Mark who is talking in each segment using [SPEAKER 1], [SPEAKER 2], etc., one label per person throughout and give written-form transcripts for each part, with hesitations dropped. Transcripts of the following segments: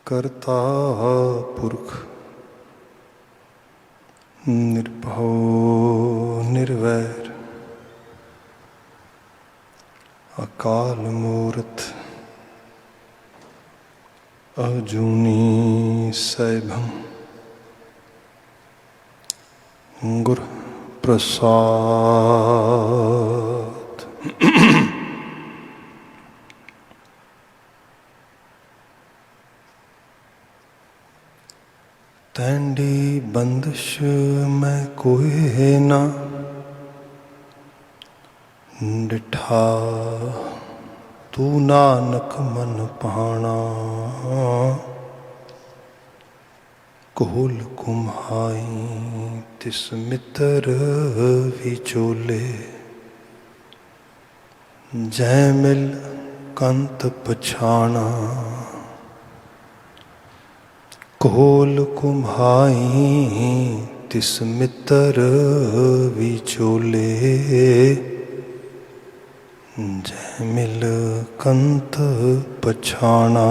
[SPEAKER 1] करता पुरख निर्भव निर्वैर अकाल मूर्त अजूनी सैभम गुर प्रसाद। तैंडी बंदिश मैं कोई ना डिठा, तू नानक मन पाना कोल कुम्हाई तिस मित्र विचोले। जै मिल कंत पछाना कोल कुम्हाई तिस मित्र विचोले। जै मिल कंत पछाना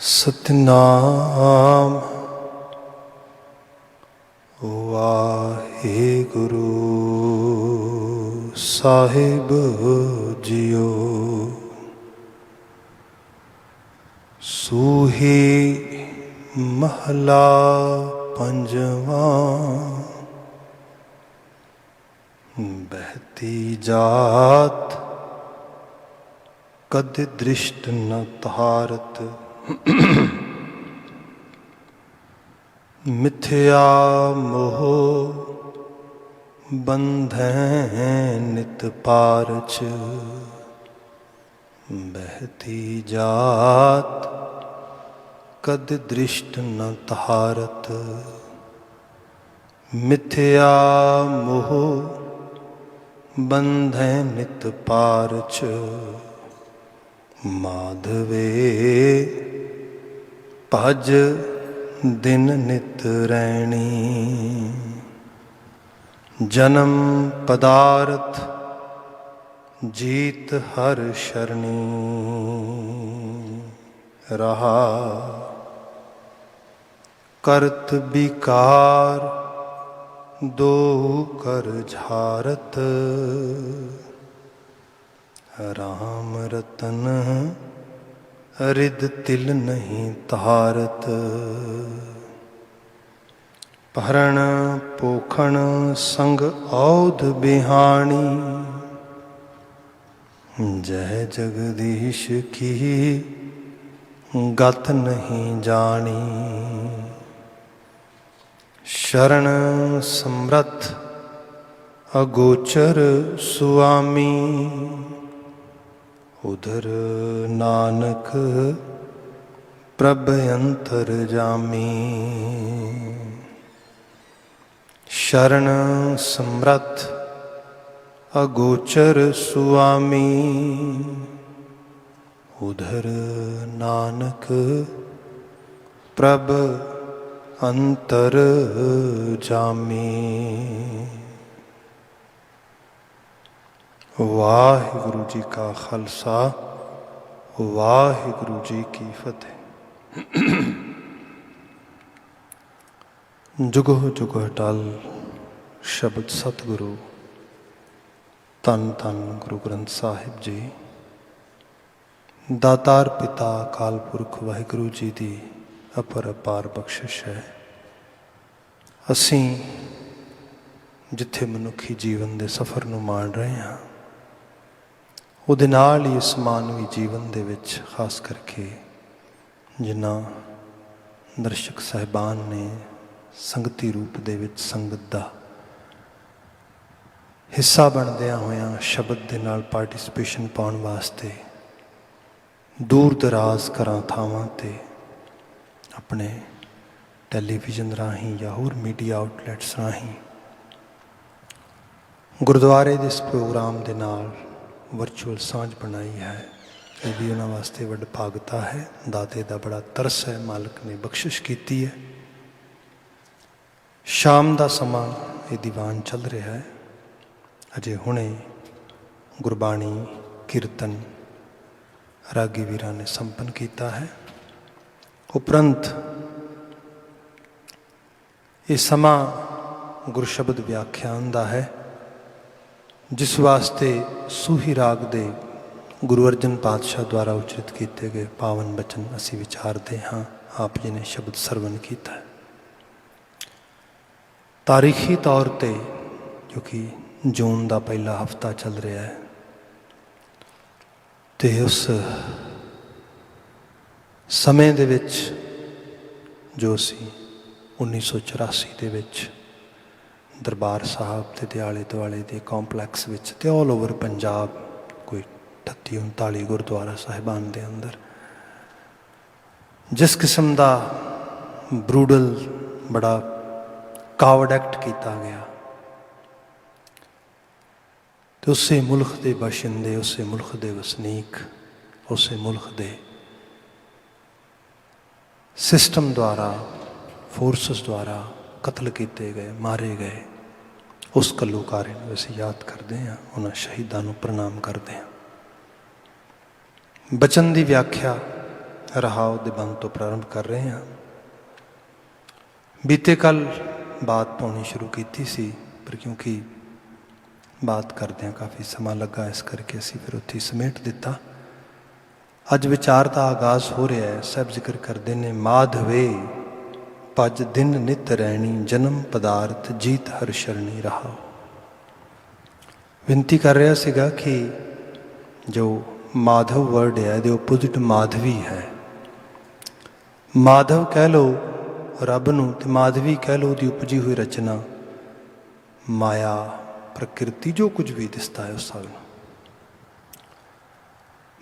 [SPEAKER 1] सतनाम वाहेगुरु साहिब जियो। सूही महला पंजवा बहती जात कद दृष्ट न तारत। मिथ्या मोह बंधै नित पारच। बहती जात कद दृष्ट न तारत। मिथ्या मोह बंधै नित पारच। माधवे भज दिन नित रैणी। जन्म पदार्थ जीत हर शरणी। रहा करत विकार दो कर झारत। राम रतन रिद तिल नहीं तारत। भरण पोखण संग औध बिहाणी। जय जगदीश की गत नहीं जानी। शरण समरथ अगोचर सुआमी। उधर नानक प्रभ अंतर जामी। शरण समरथ अगोचर सुआमी। उधर नानक प्रभ अंतर जामी। वाहिगुरु जी का खालसा वाहिगुरु जी की फतेह। जुगो जुगो अटल शब्द सतगुरु धन धन गुरु ग्रंथ साहिब जी। दातार पिता अकाल पुरख वाहिगुरु जी की अपर अपार बख्शिश है। असीं जिथे मनुखी जीवन के सफ़र नूं माण रहे हाँ, ਉਹਦੇ ਨਾਲ ਹੀ ਇਸ ਮਾਨਵੀ ਜੀਵਨ ਦੇ ਵਿੱਚ ਖਾਸ ਕਰਕੇ ਜਿਨ੍ਹਾਂ ਦਰਸ਼ਕ ਸਾਹਿਬਾਨ ਨੇ ਸੰਗਤੀ ਰੂਪ ਦੇ ਵਿੱਚ ਸੰਗਤ ਦਾ ਹਿੱਸਾ ਬਣਦਿਆਂ ਹੋਇਆਂ ਸ਼ਬਦ ਦੇ ਨਾਲ ਪਾਰਟੀਸਪੇਸ਼ਨ ਪਾਉਣ ਵਾਸਤੇ ਦੂਰ ਦਰਾਜ਼ ਘਰਾਂ ਥਾਵਾਂ 'ਤੇ ਆਪਣੇ ਟੈਲੀਵਿਜ਼ਨ ਰਾਹੀਂ ਜਾਂ ਹੋਰ ਮੀਡੀਆ ਆਊਟਲੈਟਸ ਰਾਹੀਂ ਗੁਰਦੁਆਰੇ ਦੇ ਇਸ ਪ੍ਰੋਗਰਾਮ ਦੇ ਨਾਲ वर्चुअल सांझ बनाई है। ये भी उन्होंने वास्ते वडभागता है। दाते का बड़ा तरस है, मालिक ने बख्शिश की है। शाम का समा ये दीवान चल रहा है। अजे हुणे गुरबाणी कीर्तन ਰਾਗੀ ਵੀਰਾਂ ਨੇ ਸੰਪੰਨ ਕੀਤਾ ਹੈ। ਉਪਰੰਤ ਇਹ ਸਮਾਂ ਗੁਰੂ ਸ਼ਬਦ ਵਿਆਖਿਆਨ ਦਾ ਹੈ, ਜਿਸ ਵਾਸਤੇ ਸੂਹੀ ਰਾਗ ਦੇ ਗੁਰੂ ਅਰਜਨ ਪਾਤਸ਼ਾਹ ਦੁਆਰਾ ਉਚਰਿਤ ਕੀਤੇ ਗਏ ਪਾਵਨ ਬਚਨ ਅਸੀਂ ਵਿਚਾਰਦੇ ਹਾਂ। ਆਪ ਜੀ ਨੇ ਸ਼ਬਦ ਸਰਵਨ ਕੀਤਾ ਹੈ। ਤਾਰੀਖੀ ਤੌਰ 'ਤੇ ਜੋ ਕਿ ਜੂਨ ਦਾ ਪਹਿਲਾ ਹਫਤਾ ਚੱਲ ਰਿਹਾ ਹੈ, ਅਤੇ ਉਸ ਸਮੇਂ ਦੇ ਵਿੱਚ ਜੋ ਅਸੀਂ 1984 ਦੇ ਵਿੱਚ ਦਰਬਾਰ ਸਾਹਿਬ ਦੇ ਦੇ ਆਲੇ ਦੁਆਲੇ ਦੇ ਕੰਪਲੈਕਸ ਵਿੱਚ ਅਤੇ ਆਲ ਓਵਰ ਪੰਜਾਬ ਕੋਈ 38-39 ਗੁਰਦੁਆਰਾ ਸਾਹਿਬਾਨ ਦੇ ਅੰਦਰ ਜਿਸ ਕਿਸਮ ਦਾ ਬਰੂਡਲ ਬੜਾ ਕਾਵਰਡ ਐਕਟ ਕੀਤਾ ਗਿਆ, ਅਤੇ ਉਸੇ ਮੁਲਕ ਦੇ ਬਾਸ਼ਿੰਦੇ, ਉਸੇ ਮੁਲਕ ਦੇ ਵਸਨੀਕ, ਉਸੇ ਮੁਲਕ ਦੇ ਸਿਸਟਮ ਦੁਆਰਾ, ਫੋਰਸਿਸ ਦੁਆਰਾ ਕਤਲ ਕੀਤੇ ਗਏ, ਮਾਰੇ ਗਏ ਉਸ ਘੱਲੂਘਾਰੇ ਨੂੰ ਅਸੀਂ ਯਾਦ ਕਰਦੇ ਹਾਂ, ਉਹਨਾਂ ਸ਼ਹੀਦਾਂ ਨੂੰ ਪ੍ਰਣਾਮ ਕਰਦੇ ਹਾਂ। ਬਚਨ ਦੀ ਵਿਆਖਿਆ ਰਹਾਉ ਦੇ ਬੰਦ ਤੋਂ ਪ੍ਰਾਰੰਭ ਕਰ ਰਹੇ ਹਾਂ। ਬੀਤੇ ਕੱਲ੍ਹ ਬਾਤ ਪਾਉਣੀ ਸ਼ੁਰੂ ਕੀਤੀ ਸੀ, ਪਰ ਕਿਉਂਕਿ ਬਾਤ ਕਰਦਿਆਂ ਕਾਫੀ ਸਮਾਂ ਲੱਗਾ, ਇਸ ਕਰਕੇ ਅਸੀਂ ਫਿਰ ਉੱਥੇ ਸਮੇਟ ਦਿੱਤਾ। ਅੱਜ ਵਿਚਾਰ ਦਾ ਆਗਾਜ਼ ਹੋ ਰਿਹਾ ਹੈ। ਸਾਹਿਬ ਜ਼ਿਕਰ ਕਰਦੇ ਨੇ, ਮਾਧਵੇ ਭਜ ਦਿਨ ਨਿਤ ਰਹਿਣੀ, ਜਨਮ ਪਦਾਰਥ ਜੀਤ ਹਰ ਸ਼ਰਣੀ ਰਹਾਉ। ਬੇਨਤੀ ਕਰ ਰਿਹਾ ਸੀਗਾ ਕਿ ਜੋ ਮਾਧਵ ਵਰਡ ਹੈ ਇਹਦੇ ਓਪੋਜ਼ਿਟ ਮਾਧਵੀ ਹੈ। ਮਾਧਵ ਕਹਿ ਲਓ ਰੱਬ ਨੂੰ, ਅਤੇ ਮਾਧਵੀ ਕਹਿ ਲਓ ਉਹਦੀ ਉਪਜੀ ਹੋਈ ਰਚਨਾ, ਮਾਇਆ, ਪ੍ਰਕਿਰਤੀ, ਜੋ ਕੁਝ ਵੀ ਦਿਸਦਾ ਹੈ ਉਸ ਸਭ ਨੂੰ।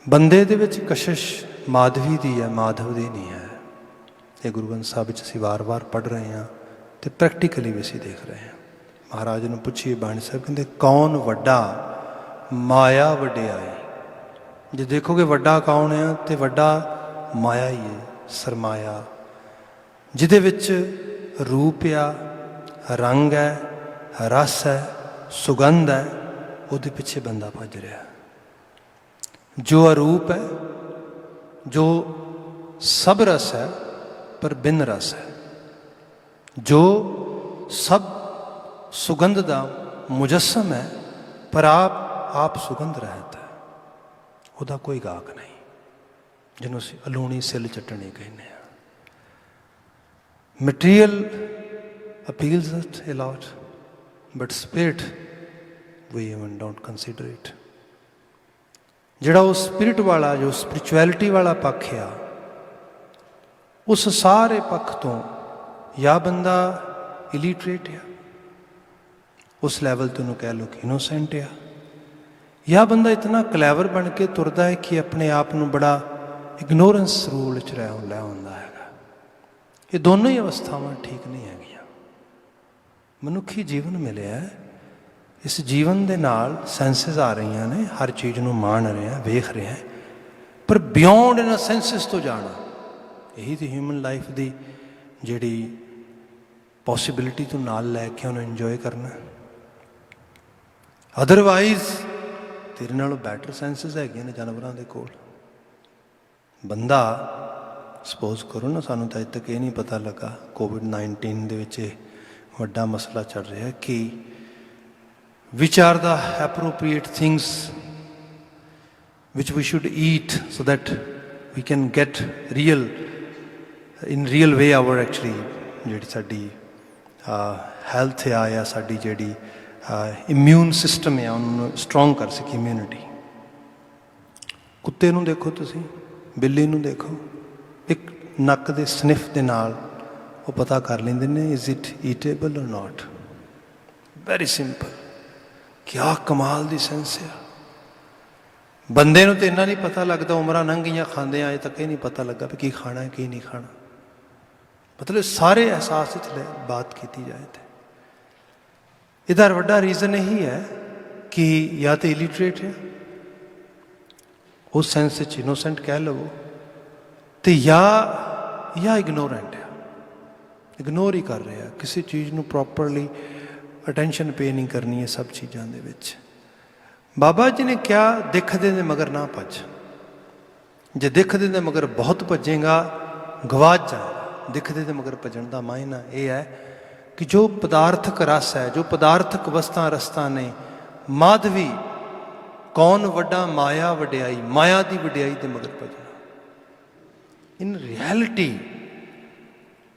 [SPEAKER 1] ਬੰਦੇ ਦੇ ਵਿੱਚ ਕਸ਼ਿਸ਼ ਮਾਧਵੀ ਦੀ ਹੈ, ਮਾਧਵ ਦੀ ਨਹੀਂ ਹੈ। ਇਹ ਗੁਰੂ ਗ੍ਰੰਥ ਸਾਹਿਬ ਵਿੱਚ ਅਸੀਂ ਵਾਰ-ਵਾਰ ਪੜ੍ਹ ਰਹੇ ਹਾਂ ਅਤੇ ਪ੍ਰੈਕਟੀਕਲੀ ਵੀ ਅਸੀਂ ਦੇਖ ਰਹੇ ਹਾਂ। ਮਹਾਰਾਜ ਨੂੰ ਪੁੱਛੀਏ, ਬਾਣੀ ਸਾਹਿਬ ਕਹਿੰਦੇ ਕੌਣ ਵੱਡਾ, ਮਾਇਆ ਵਡਿਆਈ। ਜੇ ਦੇਖੋਗੇ ਵੱਡਾ ਕੌਣ ਆ, ਅਤੇ ਵੱਡਾ ਮਾਇਆ ਹੀ ਹੈ, ਸਰਮਾਇਆ, ਜਿਹਦੇ ਵਿੱਚ ਰੂਪ ਆ, ਰੰਗ ਹੈ, ਰਸ ਹੈ, ਸੁਗੰਧ ਹੈ, ਉਹਦੇ ਪਿੱਛੇ ਬੰਦਾ ਭੱਜ ਰਿਹਾ। ਜੋ ਅਰੂਪ ਹੈ, ਜੋ ਸਭ ਰਸ ਹੈ ਪਰ ਬਿਨ ਰਸ ਹੈ, ਜੋ ਸਭ ਸੁਗੰਧ ਦਾ ਮੁਜੱਸਮ ਹੈ ਪਰ ਆਪ ਸੁਗੰਧ ਰਹਿਤ ਹੈ, ਉਹਦਾ ਕੋਈ ਗਾਹਕ ਨਹੀਂ, ਜਿਹਨੂੰ ਅਸੀਂ ਅਲੂਣੀ ਸਿੱਲ ਚਟਣੀ ਕਹਿੰਦੇ ਹਾਂ। Material appeals us a lot, but spirit we even don't consider it। ਜਿਹੜਾ ਉਹ ਸਪਿਰਿਟ ਵਾਲਾ, ਜੋ ਸਪਿਰਿਚੁਅਲਿਟੀ ਵਾਲਾ ਪੱਖ ਆ, ਉਸ ਸਾਰੇ ਪੱਖ ਤੋਂ ਜਾਂ ਬੰਦਾ ਇਲੀਟਰੇਟ ਆ, ਉਸ ਲੈਵਲ 'ਤੇ ਉਹਨੂੰ ਕਹਿ ਲਓ ਕਿ ਇਨੋਸੈਂਟ ਆ, ਜਾਂ ਬੰਦਾ ਇਤਨਾ ਕਲੈਵਰ ਬਣ ਕੇ ਤੁਰਦਾ ਹੈ ਕਿ ਆਪਣੇ ਆਪ ਨੂੰ ਬੜਾ ਇਗਨੋਰੈਂਸ ਰੂਲ 'ਚ ਲੈ ਆਉਂਦਾ ਹੈਗਾ। ਇਹ ਦੋਨੋਂ ਹੀ ਅਵਸਥਾਵਾਂ ਠੀਕ ਨਹੀਂ ਹੈਗੀਆਂ। ਮਨੁੱਖੀ ਜੀਵਨ ਮਿਲਿਆ, ਇਸ ਜੀਵਨ ਦੇ ਨਾਲ ਸੈਂਸਿਸ ਆ ਰਹੀਆਂ ਨੇ, ਹਰ ਚੀਜ਼ ਨੂੰ ਮਾਣ ਰਹੇ ਹਾਂ, ਵੇਖ ਰਹੇ ਹਾਂ, ਪਰ ਬਿਯੋਂਡ ਇਹਨਾਂ ਸੈਂਸਿਸ ਤੋਂ ਜਾਣਾ, ਇਹੀ ਤਾਂ ਹਿਊਮਨ ਲਾਈਫ ਦੀ ਜਿਹੜੀ ਪੋਸੀਬਿਲਿਟੀ ਤੋਂ ਨਾਲ ਲੈ ਕੇ ਉਹਨੂੰ ਇੰਜੋਏ ਕਰਨਾ। ਅਦਰਵਾਈਜ਼ ਤੇਰੇ ਨਾਲੋਂ ਬੈਟਰ ਸੈਂਸਿਸ ਹੈਗੀਆਂ ਨੇ ਜਾਨਵਰਾਂ ਦੇ ਕੋਲ। ਬੰਦਾ ਸਪੋਜ਼ ਕਰੋ ਨਾ, ਸਾਨੂੰ ਤਾਂ ਅਜੇ ਤੱਕ ਇਹ ਨਹੀਂ ਪਤਾ ਲੱਗਾ, ਕੋਵਿਡ-19 ਦੇ ਵਿੱਚ ਇਹ ਵੱਡਾ ਮਸਲਾ ਚੱਲ ਰਿਹਾ ਕਿ which are the appropriate things which we should eat so that we can get in real way our actually ਜਿਹੜੀ ਸਾਡੀ ਹੈਲਥ ਆ, ਜਾਂ ਸਾਡੀ ਜਿਹੜੀ ਇਮਿਊਨ ਸਿਸਟਮ ਆ, ਉਹਨੂੰ ਸਟਰੋਂਗ ਕਰ ਸਕੀ ਇਮਿਊਨਿਟੀ। ਕੁੱਤੇ ਨੂੰ ਦੇਖੋ ਤੁਸੀਂ, ਬਿੱਲੀ ਨੂੰ ਦੇਖੋ, ਇੱਕ ਨੱਕ ਦੇ ਸਨਿਫ ਦੇ ਨਾਲ ਉਹ ਪਤਾ ਕਰ ਲੈਂਦੇ ਨੇ ਇਜ਼ ਇਟ ਈਟੇਬਲ ਔਰ ਨਾਟ। Very simple. ਕਿਆ ਕਮਾਲ ਦੀ ਸੈਂਸ ਆ। ਬੰਦੇ ਨੂੰ ਤਾਂ ਇੰਨਾ ਨਹੀਂ ਪਤਾ ਲੱਗਦਾ, ਉਮਰਾਂ ਲੰਘ ਗਈਆਂ ਖਾਂਦੇ ਅਜੇ ਤੱਕ ਇਹ ਨਹੀਂ ਪਤਾ ਲੱਗਾ ਵੀ ਕੀ ਖਾਣਾ ਕੀ ਨਹੀਂ ਖਾਣਾ। ਮਤਲਬ ਸਾਰੇ ਅਹਿਸਾਸ ਵਿੱਚ ਬਾਤ ਕੀਤੀ ਜਾਏ ਤਾਂ ਇਹਦਾ ਵੱਡਾ ਰੀਜ਼ਨ ਇਹੀ ਹੈ ਕਿ ਜਾਂ ਤਾਂ ਇਲੀਟਰੇਟ ਹੈ, ਉਸ ਸੈਂਸ ਵਿੱਚ ਇਨੋਸੈਂਟ ਕਹਿ ਲਵੋ, ਅਤੇ ਜਾਂ ਇਗਨੋਰੈਂਟ ਹੈ, ਇਗਨੋਰ ਹੀ ਕਰ ਰਿਹਾ, ਕਿਸੇ ਚੀਜ਼ ਨੂੰ ਪ੍ਰੋਪਰਲੀ ਅਟੈਂਸ਼ਨ ਪੇ ਨਹੀਂ ਕਰਨੀ ਹੈ ਸਭ ਚੀਜ਼ਾਂ ਦੇ ਵਿੱਚ। ਬਾਬਾ ਜੀ ਨੇ ਕਿਹਾ, ਦੇਖਦੇ ਨੇ ਮਗਰ ਨਾ ਭੱਜ। जे दिखदे दे मगर बहुत भजेगा गवाच जाएगा। दिखदे दे मगर भजन का मायना यह है कि जो पदार्थक रस है, जो पदार्थक वस्तां रस्तां ने, माधवी कौन वड्डा माया वड्याई, माया की वड्याई के मगर भजना। इन रियलिटी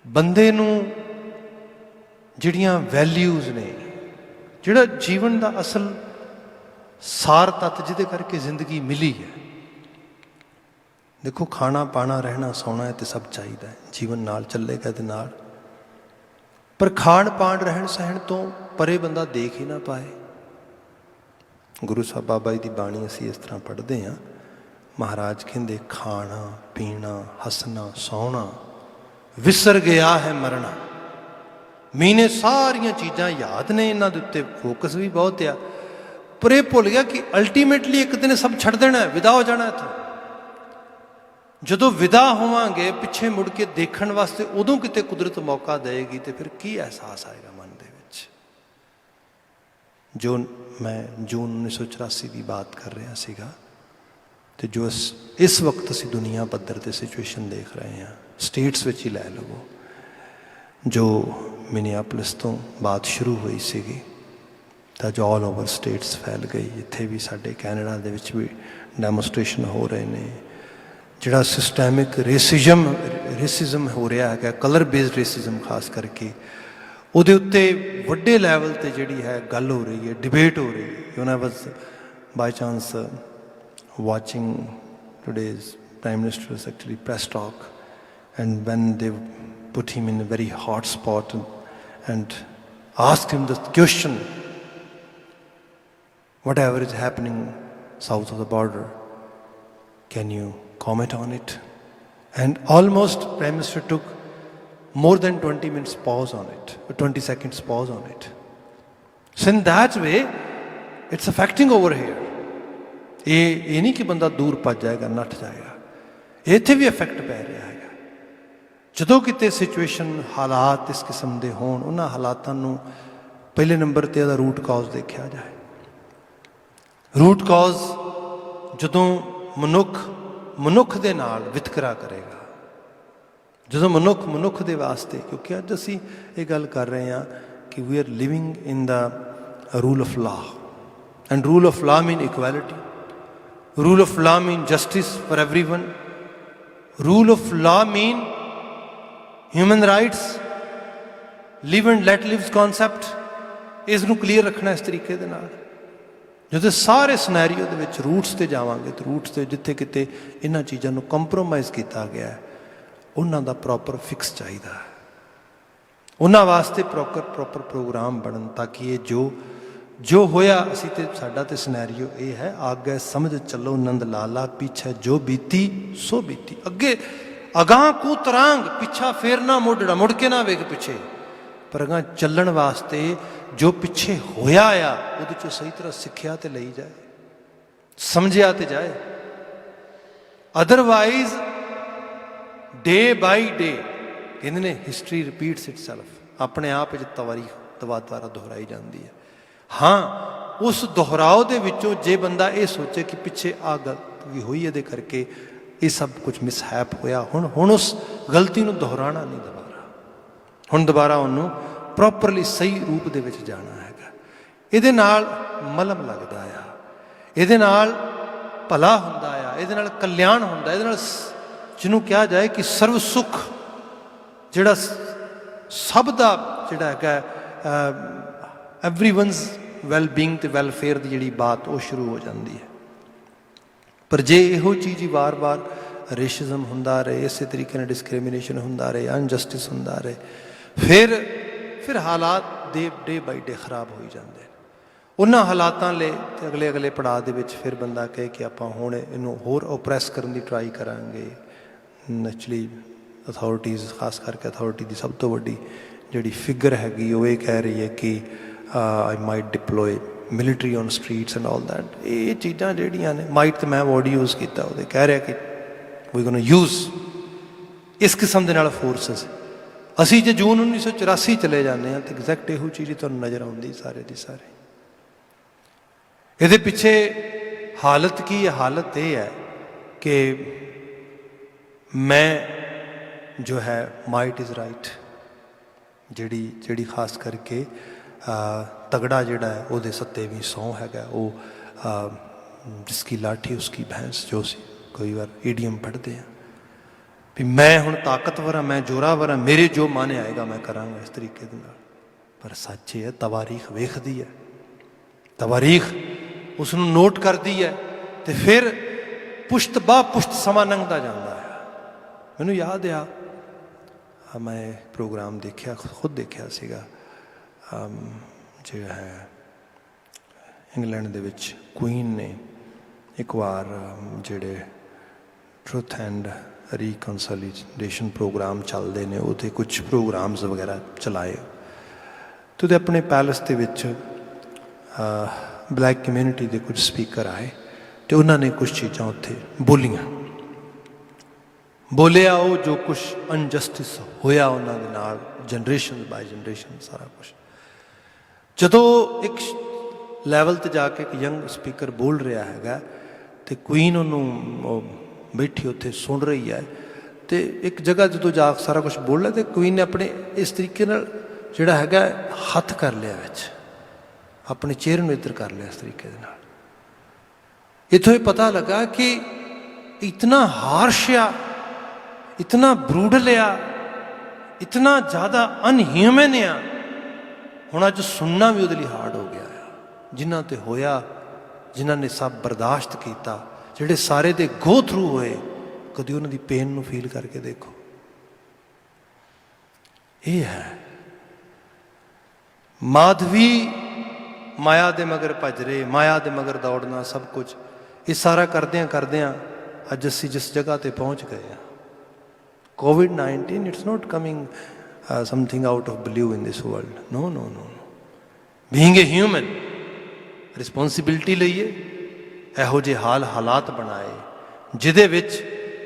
[SPEAKER 1] बंदे नूं जिहड़ियां वैल्यूज़ ने, जिहड़ा जीवन का असल सार तत्त जिहदे करके जिंदगी मिली है। देखो खाना पाना रहना सोना है तो सब चाहिए है, जीवन नाल चलेगा ते नाल, पर खाण पान रहन सहन तो परे बंदा देख ही ना पाए। गुरु साहब बाबा जी की बाणी असी इस तरह पढ़ते हैं, महाराज कहते खाना पीना हसना सौना विसर गया है मरना। मीने सारिया चीज़ां याद ने, इन्हां दे उत्ते फोकस भी बहुत आ, पर यह भुल गया कि अल्टीमेटली एक दिन सब छड़ देना है, विदा हो जाना इत्थों। जदों विदा होवांगे पिछे मुड़ के देखण वास्ते उदों किते कुदरत मौका देगी तो फिर की एहसास आएगा मन दे विच। जो मैं जून 1984 की बात कर रहा सीगा, तो जो इस वक्त असी दुनिया पद्धर ते सिचुएशन देख रहे हैं, स्टेट्स विच ही लै लवो, जो मिनियापोलिस तो बात शुरू हुई सीगी तो जो ऑल ओवर स्टेट्स फैल गई। इत्थे भी साडे कैनेडा दे विच भी डैमोस्ट्रेशन हो रहे हैं। जिहड़ा सिस्टैमिक रेसिज्म हो रहा है, कलर बेस्ड रेसिज्म खास करके, उहदे उत्ते वड्डे लैवल ते जिहड़ी है गल हो रही है, डिबेट हो रही है। When I was by chance watching today's prime ministers actually press talk, and when they put him in a very hot spot and asked him the question, whatever is happening south of the border, can you comment on it? And almost Prime Minister took more than 20 minutes pause on it, or 20 seconds pause on it. So in that way, it's affecting over here. ये नहीं कि बंदा दूर भज जाएगा नठ जाएगा, इत्थे भी इफेक्ट पै रहा है। ਜਦੋਂ ਕਿਤੇ ਸਿਚੁਏਸ਼ਨ ਹਾਲਾਤ ਇਸ ਕਿਸਮ ਦੇ ਹੋਣ, ਉਹਨਾਂ ਹਾਲਾਤਾਂ ਨੂੰ ਪਹਿਲੇ ਨੰਬਰ 'ਤੇ ਇਹਦਾ ਰੂਟ ਕਾਜ਼ ਦੇਖਿਆ ਜਾਏ। ਰੂਟ ਕਾਜ਼ ਜਦੋਂ ਮਨੁੱਖ ਦੇ ਨਾਲ ਵਿਤਕਰਾ ਕਰੇਗਾ, ਜਦੋਂ ਮਨੁੱਖ ਦੇ ਵਾਸਤੇ, ਕਿਉਂਕਿ ਅੱਜ ਅਸੀਂ ਇਹ ਗੱਲ ਕਰ ਰਹੇ ਹਾਂ ਕਿ we are living in the rule of law, and rule of law mean equality, rule of law mean justice for everyone, rule of law mean human rights, live and let lives concept. ਇਸ ਨੂੰ clear ਰੱਖਣਾ ਇਸ ਤਰੀਕੇ ਦੇ ਨਾਲ। ਜਦੋਂ ਸਾਰੇ scenario ਦੇ ਵਿੱਚ ਰੂਟਸ 'ਤੇ ਜਾਵਾਂਗੇ, ਤਾਂ ਰੂਟਸ 'ਤੇ ਜਿੱਥੇ ਕਿਤੇ ਇਹਨਾਂ ਚੀਜ਼ਾਂ ਨੂੰ ਕੰਪਰੋਮਾਈਜ਼ ਕੀਤਾ ਗਿਆ ਹੈ, ਉਹਨਾਂ ਦਾ ਪ੍ਰੋਪਰ ਫਿਕਸ ਚਾਹੀਦਾ ਹੈ। ਉਹਨਾਂ ਵਾਸਤੇ ਪ੍ਰੋਪਰ ਪ੍ਰੋਗਰਾਮ ਬਣਨ, ਤਾਂ ਕਿ ਇਹ ਜੋ ਹੋਇਆ ਅਸੀਂ ਤੇ ਸਾਡਾ ਤੇ ਸਿਨੈਰੀਓ ਇਹ ਹੈ, ਆਗੇ ਸਮਝ ਚੱਲੋ ਨੰਦ ਲਾਲਾ, ਪਿੱਛੇ ਜੋ ਬੀਤੀ ਸੋ ਬੀਤੀ। ਅੱਗੇ ਅਗਾਂਹ ਕੂ ਤਰਾਂਗ, ਪਿੱਛਾ ਫੇਰ ਨਾ ਮੁੜ ਕੇ ਨਾ ਵੇਖ ਪਿੱਛੇ, ਪਰ ਅਗਾਂਹ ਚੱਲਣ ਵਾਸਤੇ ਜੋ ਪਿੱਛੇ ਹੋਇਆ ਆ ਉਹਦੇ 'ਚੋਂ ਸਹੀ ਤਰ੍ਹਾਂ ਸਿੱਖਿਆ ਤੇ ਲਈ ਜਾਏ, ਸਮਝਿਆ ਤੇ ਜਾਏ। ਅਦਰਵਾਈਜ਼ ਡੇ ਬਾਈ ਡੇ ਕਹਿੰਦੇ ਨੇ ਹਿਸਟਰੀ ਰਿਪੀਟਸ ਇਟਸੈਲਫ, ਆਪਣੇ ਆਪ ਵਿੱਚ ਦੁਬਾਰਾ ਦੁਹਰਾਈ ਜਾਂਦੀ ਹੈ। ਹਾਂ, ਉਸ ਦੁਹਰਾਓ ਦੇ ਵਿੱਚੋਂ ਜੇ ਬੰਦਾ ਇਹ ਸੋਚੇ ਕਿ ਪਿੱਛੇ ਆ ਗਲਤ ਵੀ ਹੋਈ, ਇਹਦੇ ਕਰਕੇ ਇਹ ਸਭ ਕੁਝ ਮਿਸਹੈਪ ਹੋਇਆ, ਹੁਣ ਉਸ ਗਲਤੀ ਨੂੰ ਦੁਹਰਾਉਣਾ ਨਹੀਂ ਦੁਬਾਰਾ, ਹੁਣ ਦੁਬਾਰਾ ਉਹਨੂੰ ਪ੍ਰੋਪਰਲੀ ਸਹੀ ਰੂਪ ਦੇ ਵਿੱਚ ਜਾਣਾ ਹੈਗਾ। ਇਹਦੇ ਨਾਲ ਮਲਮ ਲੱਗਦਾ ਆ, ਇਹਦੇ ਨਾਲ ਭਲਾ ਹੁੰਦਾ ਆ, ਇਹਦੇ ਨਾਲ ਕਲਿਆਣ ਹੁੰਦਾ, ਇਹਦੇ ਨਾਲ ਜਿਹਨੂੰ ਕਿਹਾ ਜਾਏ ਕਿ ਸਰਵ ਸੁੱਖ, ਜਿਹੜਾ ਸਭ ਦਾ ਜਿਹੜਾ ਹੈਗਾ ਐਵਰੀਵਨਸ ਵੈਲਬੀਂਗ ਤੇ ਵੈਲਫੇਅਰ ਦੀ ਜਿਹੜੀ ਬਾਤ ਉਹ ਸ਼ੁਰੂ ਹੋ ਜਾਂਦੀ ਹੈ। ਪਰ ਜੇ ਇਹੋ ਚੀਜ਼ ਹੀ ਵਾਰ-ਵਾਰ ਰੇਸਿਜ਼ਮ ਹੁੰਦਾ ਰਹੇ, ਇਸੇ ਤਰੀਕੇ ਨਾਲ ਡਿਸਕ੍ਰਿਮੀਨੇਸ਼ਨ ਹੁੰਦਾ ਰਹੇ, ਅਨਜਸਟਿਸ ਹੁੰਦਾ ਰਹੇ, ਫਿਰ ਹਾਲਾਤ ਡੇ ਬਾਈ ਡੇ ਖਰਾਬ ਹੋਈ ਜਾਂਦੇ ਨੇ। ਉਹਨਾਂ ਹਾਲਾਤਾਂ ਲਈ ਅਗਲੇ ਪੜਾਅ ਦੇ ਵਿੱਚ ਫਿਰ ਬੰਦਾ ਕਹੇ ਕਿ ਆਪਾਂ ਹੁਣ ਇਹਨੂੰ ਹੋਰ ਓਪਰੈਸ ਕਰਨ ਦੀ ਟਰਾਈ ਕਰਾਂਗੇ। ਨੈਚੁਰਲੀ ਅਥਾਰਟੀਜ਼, ਖਾਸ ਕਰਕੇ ਅਥਾਰਟੀ ਦੀ ਸਭ ਤੋਂ ਵੱਡੀ ਜਿਹੜੀ ਫਿਗਰ ਹੈਗੀ ਉਹ ਇਹ ਕਹਿ ਰਹੀ ਹੈ ਕਿ I might deploy military on streets and all that. ਇਹ ਚੀਜ਼ਾਂ ਜਿਹੜੀਆਂ ਨੇ, ਮਾਈਟ ਤੇ ਮੈਂ ਵਰਡ ਯੂਜ਼ ਕੀਤਾ, ਉਹਦੇ ਕਹਿ ਰਿਹਾ ਕਿ ਵੀ ਗੋਇੰ ਟੂ ਯੂਜ਼ ਇਸ ਕਿਸਮ ਦੇ ਨਾਲ ਫੋਰਸਿਸ। ਅਸੀਂ ਜੇ ਜੂਨ 1984 ਚਲੇ ਜਾਂਦੇ ਹਾਂ ਤਾਂ ਐਗਜ਼ੈਕਟ ਇਹੋ ਚੀਜ਼ ਹੀ ਤੁਹਾਨੂੰ ਨਜ਼ਰ ਆਉਂਦੀ ਸਾਰੇ ਦੀ ਸਾਰੇ। ਇਹਦੇ ਪਿੱਛੇ ਹਾਲਤ ਕੀ ਹੈ? ਹਾਲਤ ਇਹ ਹੈ ਕਿ मैं जो है माइट इज़ राइट ਜਿਹੜੀ ਖਾਸ ਕਰਕੇ तगड़ा ਜਿਹੜਾ ਹੈ ਉਹਦੇ ਸੱਤੇ ਵੀ ਸਹੁੰ ਹੈਗਾ ਉਹ ਜਿਸकी लाठी उसकी भैंस जो सी कई बार ईडीएम पढ़ते हैं भी मैं हुण ताकतवर हाँ मैं जोरावर हाँ मेरे जो मन आएगा मैं करांगा इस तरीके दे नाल। पर सच है तवारीख वेखदी है, तवारीख उसनूं नोट करदी है तो फिर पुश्त बा पुश्त समा लंघदा जांदा है। मैनूं याद आ मैं प्रोग्राम देखिया खुद देखिया सीगा जो है इंग्लैंड दे विच क्वीन ने एक बार जिहड़े ट्रुथ एंड रिकनसिलिएशन प्रोग्राम चलते हैं वो कुछ प्रोग्राम्स वगैरह चलाए तो अपने पैलेस के विच ब्लैक कम्यूनिटी के कुछ स्पीकर आए तो उन्होंने कुछ चीज़ां उत्थे बोलियां बोलिया वो जो कुछ अनजस्टिस होया उन्होंने नाल जनरेशन बाय जनरेशन सारा कुछ जदों एक लैवल ते जाके एक यंग स्पीकर बोल रहा है तो क्वीन उन्होंने बैठी उत्थे सुन रही है तो एक जगह जो जाके सारा कुछ बोल रहा तो क्वीन ने अपने इस तरीके नाल जिहड़ा हैगा हथ कर लिया विच अपने चेहरे नूं इधर कर लिया इस तरीके दे नाल। इत्थों ये पता लगा कि इतना हार्श आ इतना ब्रूडल आ इतना ज़्यादा अनह्यूमन आ हुण अज सुनना भी उहदे लई हार्ड हो गया है। जिन्हां ते होया जिन्हां ने सब बर्दाश्त किया ਜਿਹੜੇ ਸਾਰੇ ਦੇ ਗੋ ਥਰੂ ਹੋਏ ਕਦੀ ਉਹਨਾਂ ਦੀ ਪੇਨ ਨੂੰ ਫੀਲ ਕਰਕੇ ਦੇਖੋ। ਇਹ ਹੈ ਮਾਧਵੀ ਮਾਇਆ ਦੇ ਮਗਰ ਭੱਜ ਰਹੇ ਮਾਇਆ ਦੇ ਮਗਰ ਦੌੜਨਾ ਸਭ ਕੁਝ ਇਹ ਸਾਰਾ ਕਰਦਿਆਂ ਅੱਜ ਅਸੀਂ ਜਿਸ ਜਗ੍ਹਾ ਤੇ ਪਹੁੰਚ ਗਏ ਆ। COVID-19 it's not coming something out of blue in this world no no no being a human responsibility ਲਈਏ ਇਹੋ ਜਿਹੇ ਹਾਲਾਤ ਬਣਾਏ ਜਿਹਦੇ ਵਿੱਚ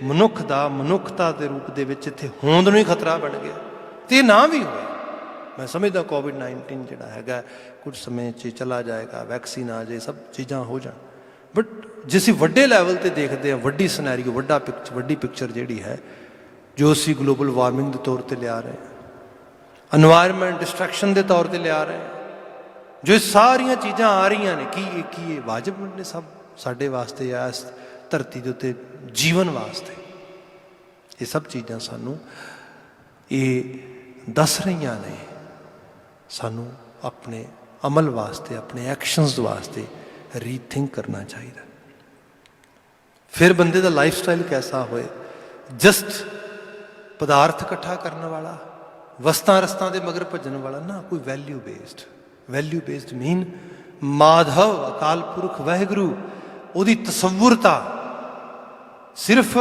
[SPEAKER 1] ਮਨੁੱਖ ਦਾ ਮਨੁੱਖਤਾ ਦੇ ਰੂਪ ਦੇ ਵਿੱਚ ਇੱਥੇ ਹੋਂਦ ਨੂੰ ਹੀ ਖਤਰਾ ਬਣ ਗਿਆ ਤੇ ਨਾ ਵੀ ਹੋਇਆ। ਮੈਂ ਸਮਝਦਾ COVID-19 ਜਿਹੜਾ ਹੈਗਾ ਕੁਝ ਸਮੇਂ 'ਚ ਚਲਾ ਜਾਏਗਾ ਵੈਕਸੀਨ ਆ ਜਾਏ ਸਭ ਚੀਜ਼ਾਂ ਹੋ ਜਾਣ ਬਟ ਜੇ ਅਸੀਂ ਵੱਡੇ ਲੈਵਲ 'ਤੇ ਦੇਖਦੇ ਹਾਂ ਵੱਡੀ ਸਿਨੈਰੀਓ ਵੱਡੀ ਪਿਕਚਰ ਜਿਹੜੀ ਹੈ ਜੋ ਅਸੀਂ ਗਲੋਬਲ ਵਾਰਮਿੰਗ ਦੇ ਤੌਰ 'ਤੇ ਲਿਆ ਰਹੇ ਹਾਂ एनवायरमेंट डिस्ट्रैक्शन के तौर पर लिया रहे हैं जो सारिया चीज़ां आ रही ने की ये वाजिब ने सब साढ़े वास्ते या इस धरती के उत्ते जीवन वास्ते ये सब चीज़ां सानू ये दस रही ने सानू अपने अमल वास्ते अपने एक्शनस वास्ते रीथिंक करना चाहिए। फिर बंदे का लाइफ स्टाइल कैसा होए जस्ट पदार्थ इकट्ठा करने वाला वस्तां रस्तां दे मगर भजन वाला ना कोई वैल्यू बेस्ड मीन माधव अकाल पुरख वाहिगुरू ਉਹਦੀ ਤਸਵੁਰਤਾ सिर्फ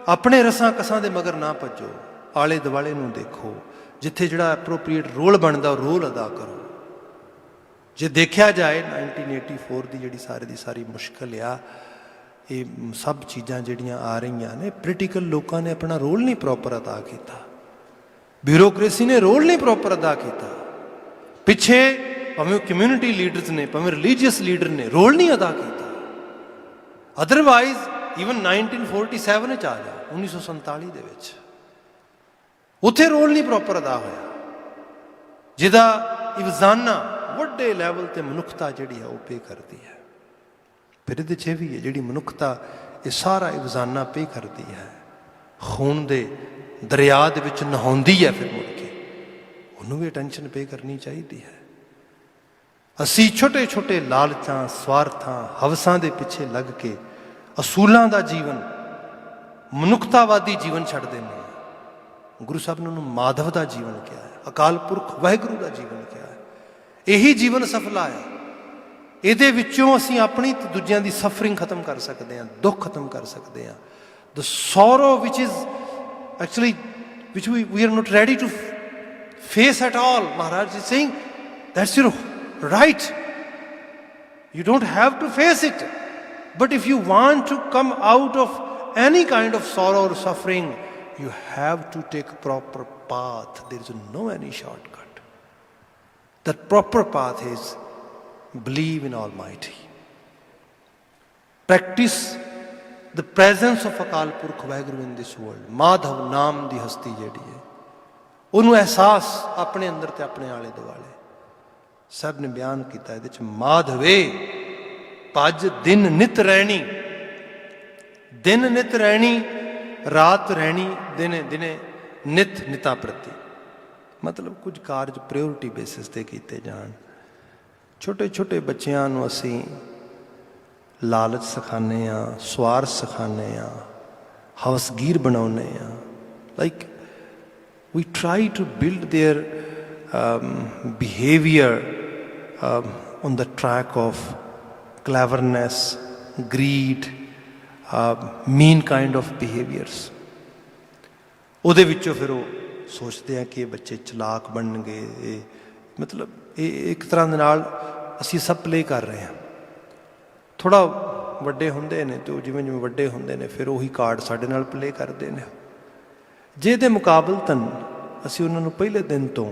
[SPEAKER 1] अपने रसां कसां दे मगर ना भजो आले दुआले नूं देखो जिथे जिहड़ा एप्रोप्रीएट रोल बनता रोल अदा करो। जे देखा जाए 1984 की जिहड़ी सारी दी सारी मुश्किल आ ये सब चीज़ां जिहड़ियां आ रही ने पोलिटिकल लोगों ने अपना रोल नहीं प्रॉपर अदा किया ब्यूरोक्रेसी ने रोल नहीं प्रॉपर अदा किया पिछे भावें कम्यूनिटी लीडर्स ने भावें रिलीजियस लीडर ने रोल नहीं अदा किया। अदरवाइज ईवन 1947 आ जा 1947 दे विच उत्थे रोल नहीं प्रॉपर अदा होया जिहदा इवजाना वड्डे लैवल ते मनुखता जिहड़ी है वो पे करती है। फिर इहदे च भी है जिहड़ी मनुखता ये सारा इवजाना पे करती है खून दे दरिया दे विच नहाउंदी है फिर मुड़ के उन्होंने भी अटेंशन पे करनी चाहिए है। असी छोटे छोटे लालचां स्वार्थां हवसां दे पिछे लग के असूलों का जीवन मनुखतावादी जीवन छड़ देने गुरु साहब ने उन्होंने माधव का जीवन क्या है अकाल पुरख वाहिगुरू का जीवन क्या है यही जीवन सफला है। ਇਹਦੇ ਵਿੱਚੋਂ ਅਸੀਂ ਆਪਣੀ ਤੇ ਦੂਜਿਆਂ ਦੀ ਸਫਰਿੰਗ ਖਤਮ ਕਰ ਸਕਦੇ ਹਾਂ ਦੁੱਖ ਖਤਮ ਕਰ ਸਕਦੇ ਹਾਂ the sorrow which is actually which we are not ready to face at all. Maharaj ji saying that's you're right you don't have to face it but if you want to come out of any kind of sorrow or suffering you have to take proper path. There is no any shortcut. That proper path is believe in Almighty, practice the presence of Akal Purakh Waheguru in this world. Madhav ਨਾਮ ਦੀ ਹਸਤੀ ਜਿਹੜੀ ਹੈ, ਉਹਨੂੰ ਅਹਿਸਾਸ ਆਪਣੇ ਅੰਦਰ ਤੇ ਆਪਣੇ ਆਲੇ ਦੁਆਲੇ ਸਭ ਨੇ ਬਿਆਨ ਕੀਤਾ ਇਹਦੇ ਚ। ਮਾਧਵੇ ਭਜ ਦਿਨ ਨਿਤ ਰਹਿਣੀ, ਦਿਨ ਨਿਤ ਰਹਿਣੀ, ਰਾਤ ਰਹਿਣੀ, ਦਿਨੇ ਦਿਨੇ ਨਿਤ ਨਿਤਾ ਪ੍ਰਤੀ। ਮਤਲਬ ਕੁਝ ਕਾਰਜ ਪ੍ਰਾਇਓਰਿਟੀ ਬੇਸਿਸ ਤੇ ਕੀਤੇ ਜਾਣ। ਛੋਟੇ ਛੋਟੇ ਬੱਚਿਆਂ ਨੂੰ ਅਸੀਂ ਲਾਲਚ ਸਿਖਾਉਂਦੇ ਹਾਂ, ਸਵਾਰਥ ਸਿਖਾਉਂਦੇ ਹਾਂ, ਹਵਸਗੀਰ ਬਣਾਉਂਦੇ ਹਾਂ। Like we try to build their behavior on the track of cleverness, greed, mean kind of behaviors। ਉਹਦੇ ਵਿੱਚੋਂ ਫਿਰ ਉਹ ਸੋਚਦੇ ਆ ਕਿ ਇਹ ਬੱਚੇ ਚਲਾਕ ਬਣਨਗੇ। ਇਹ ਮਤਲਬ ਇਹ ਇੱਕ ਤਰ੍ਹਾਂ ਦੇ ਨਾਲ ਅਸੀਂ ਸਭ ਪਲੇ ਕਰ ਰਹੇ ਹਾਂ। ਥੋੜ੍ਹਾ ਵੱਡੇ ਹੁੰਦੇ ਨੇ ਅਤੇ ਉਹ ਜਿਵੇਂ ਜਿਵੇਂ ਵੱਡੇ ਹੁੰਦੇ ਨੇ ਫਿਰ ਉਹੀ ਕਾਰਡ ਸਾਡੇ ਨਾਲ ਪਲੇ ਕਰਦੇ ਨੇ। ਜੇ ਇਹਦੇ ਮੁਕਾਬਲਤਨ ਅਸੀਂ ਉਹਨਾਂ ਨੂੰ ਪਹਿਲੇ ਦਿਨ ਤੋਂ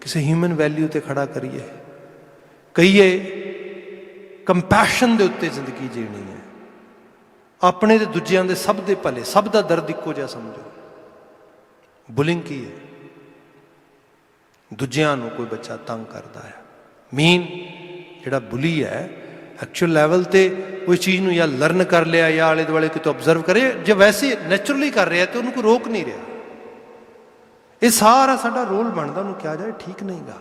[SPEAKER 1] ਕਿਸੇ ਹਿਊਮਨ ਵੈਲਿਊ 'ਤੇ ਖੜ੍ਹਾ ਕਰੀਏ, ਕਹੀਏ ਕੰਪੈਸ਼ਨ ਦੇ ਉੱਤੇ ਜ਼ਿੰਦਗੀ ਜੀਣੀ ਹੈ, ਆਪਣੇ ਤੇ ਦੂਜਿਆਂ ਦੇ ਸਭ ਦੇ ਭਲੇ, ਸਭ ਦਾ ਦਰਦ ਇੱਕੋ ਜਿਹਾ ਸਮਝੋ। ਬੁਲਿੰਗ ਕੀ ਹੈ? ਦੂਜਿਆਂ ਨੂੰ ਕੋਈ ਬੱਚਾ ਤੰਗ ਕਰਦਾ ਹੈ। ਮੀਨ ਜਿਹੜਾ ਬੁਲੀ ਹੈ ਐਕਚੁਅਲ ਲੈਵਲ 'ਤੇ ਕੋਈ ਚੀਜ਼ ਨੂੰ ਜਾਂ ਲਰਨ ਕਰ ਲਿਆ ਜਾਂ ਆਲੇ ਦੁਆਲੇ ਕਿਤੋਂ ਅਬਜ਼ਰਵ ਕਰੇ, ਜੇ ਵੈਸੇ ਨੈਚੁਰਲੀ ਕਰ ਰਿਹਾ ਤਾਂ ਉਹਨੂੰ ਕੋਈ ਰੋਕ ਨਹੀਂ ਰਿਹਾ। ਇਹ ਸਾਰਾ ਸਾਡਾ ਰੋਲ ਬਣਦਾ ਉਹਨੂੰ ਕਿਹਾ ਜਾਏ ਠੀਕ ਨਹੀਂ ਗਾ।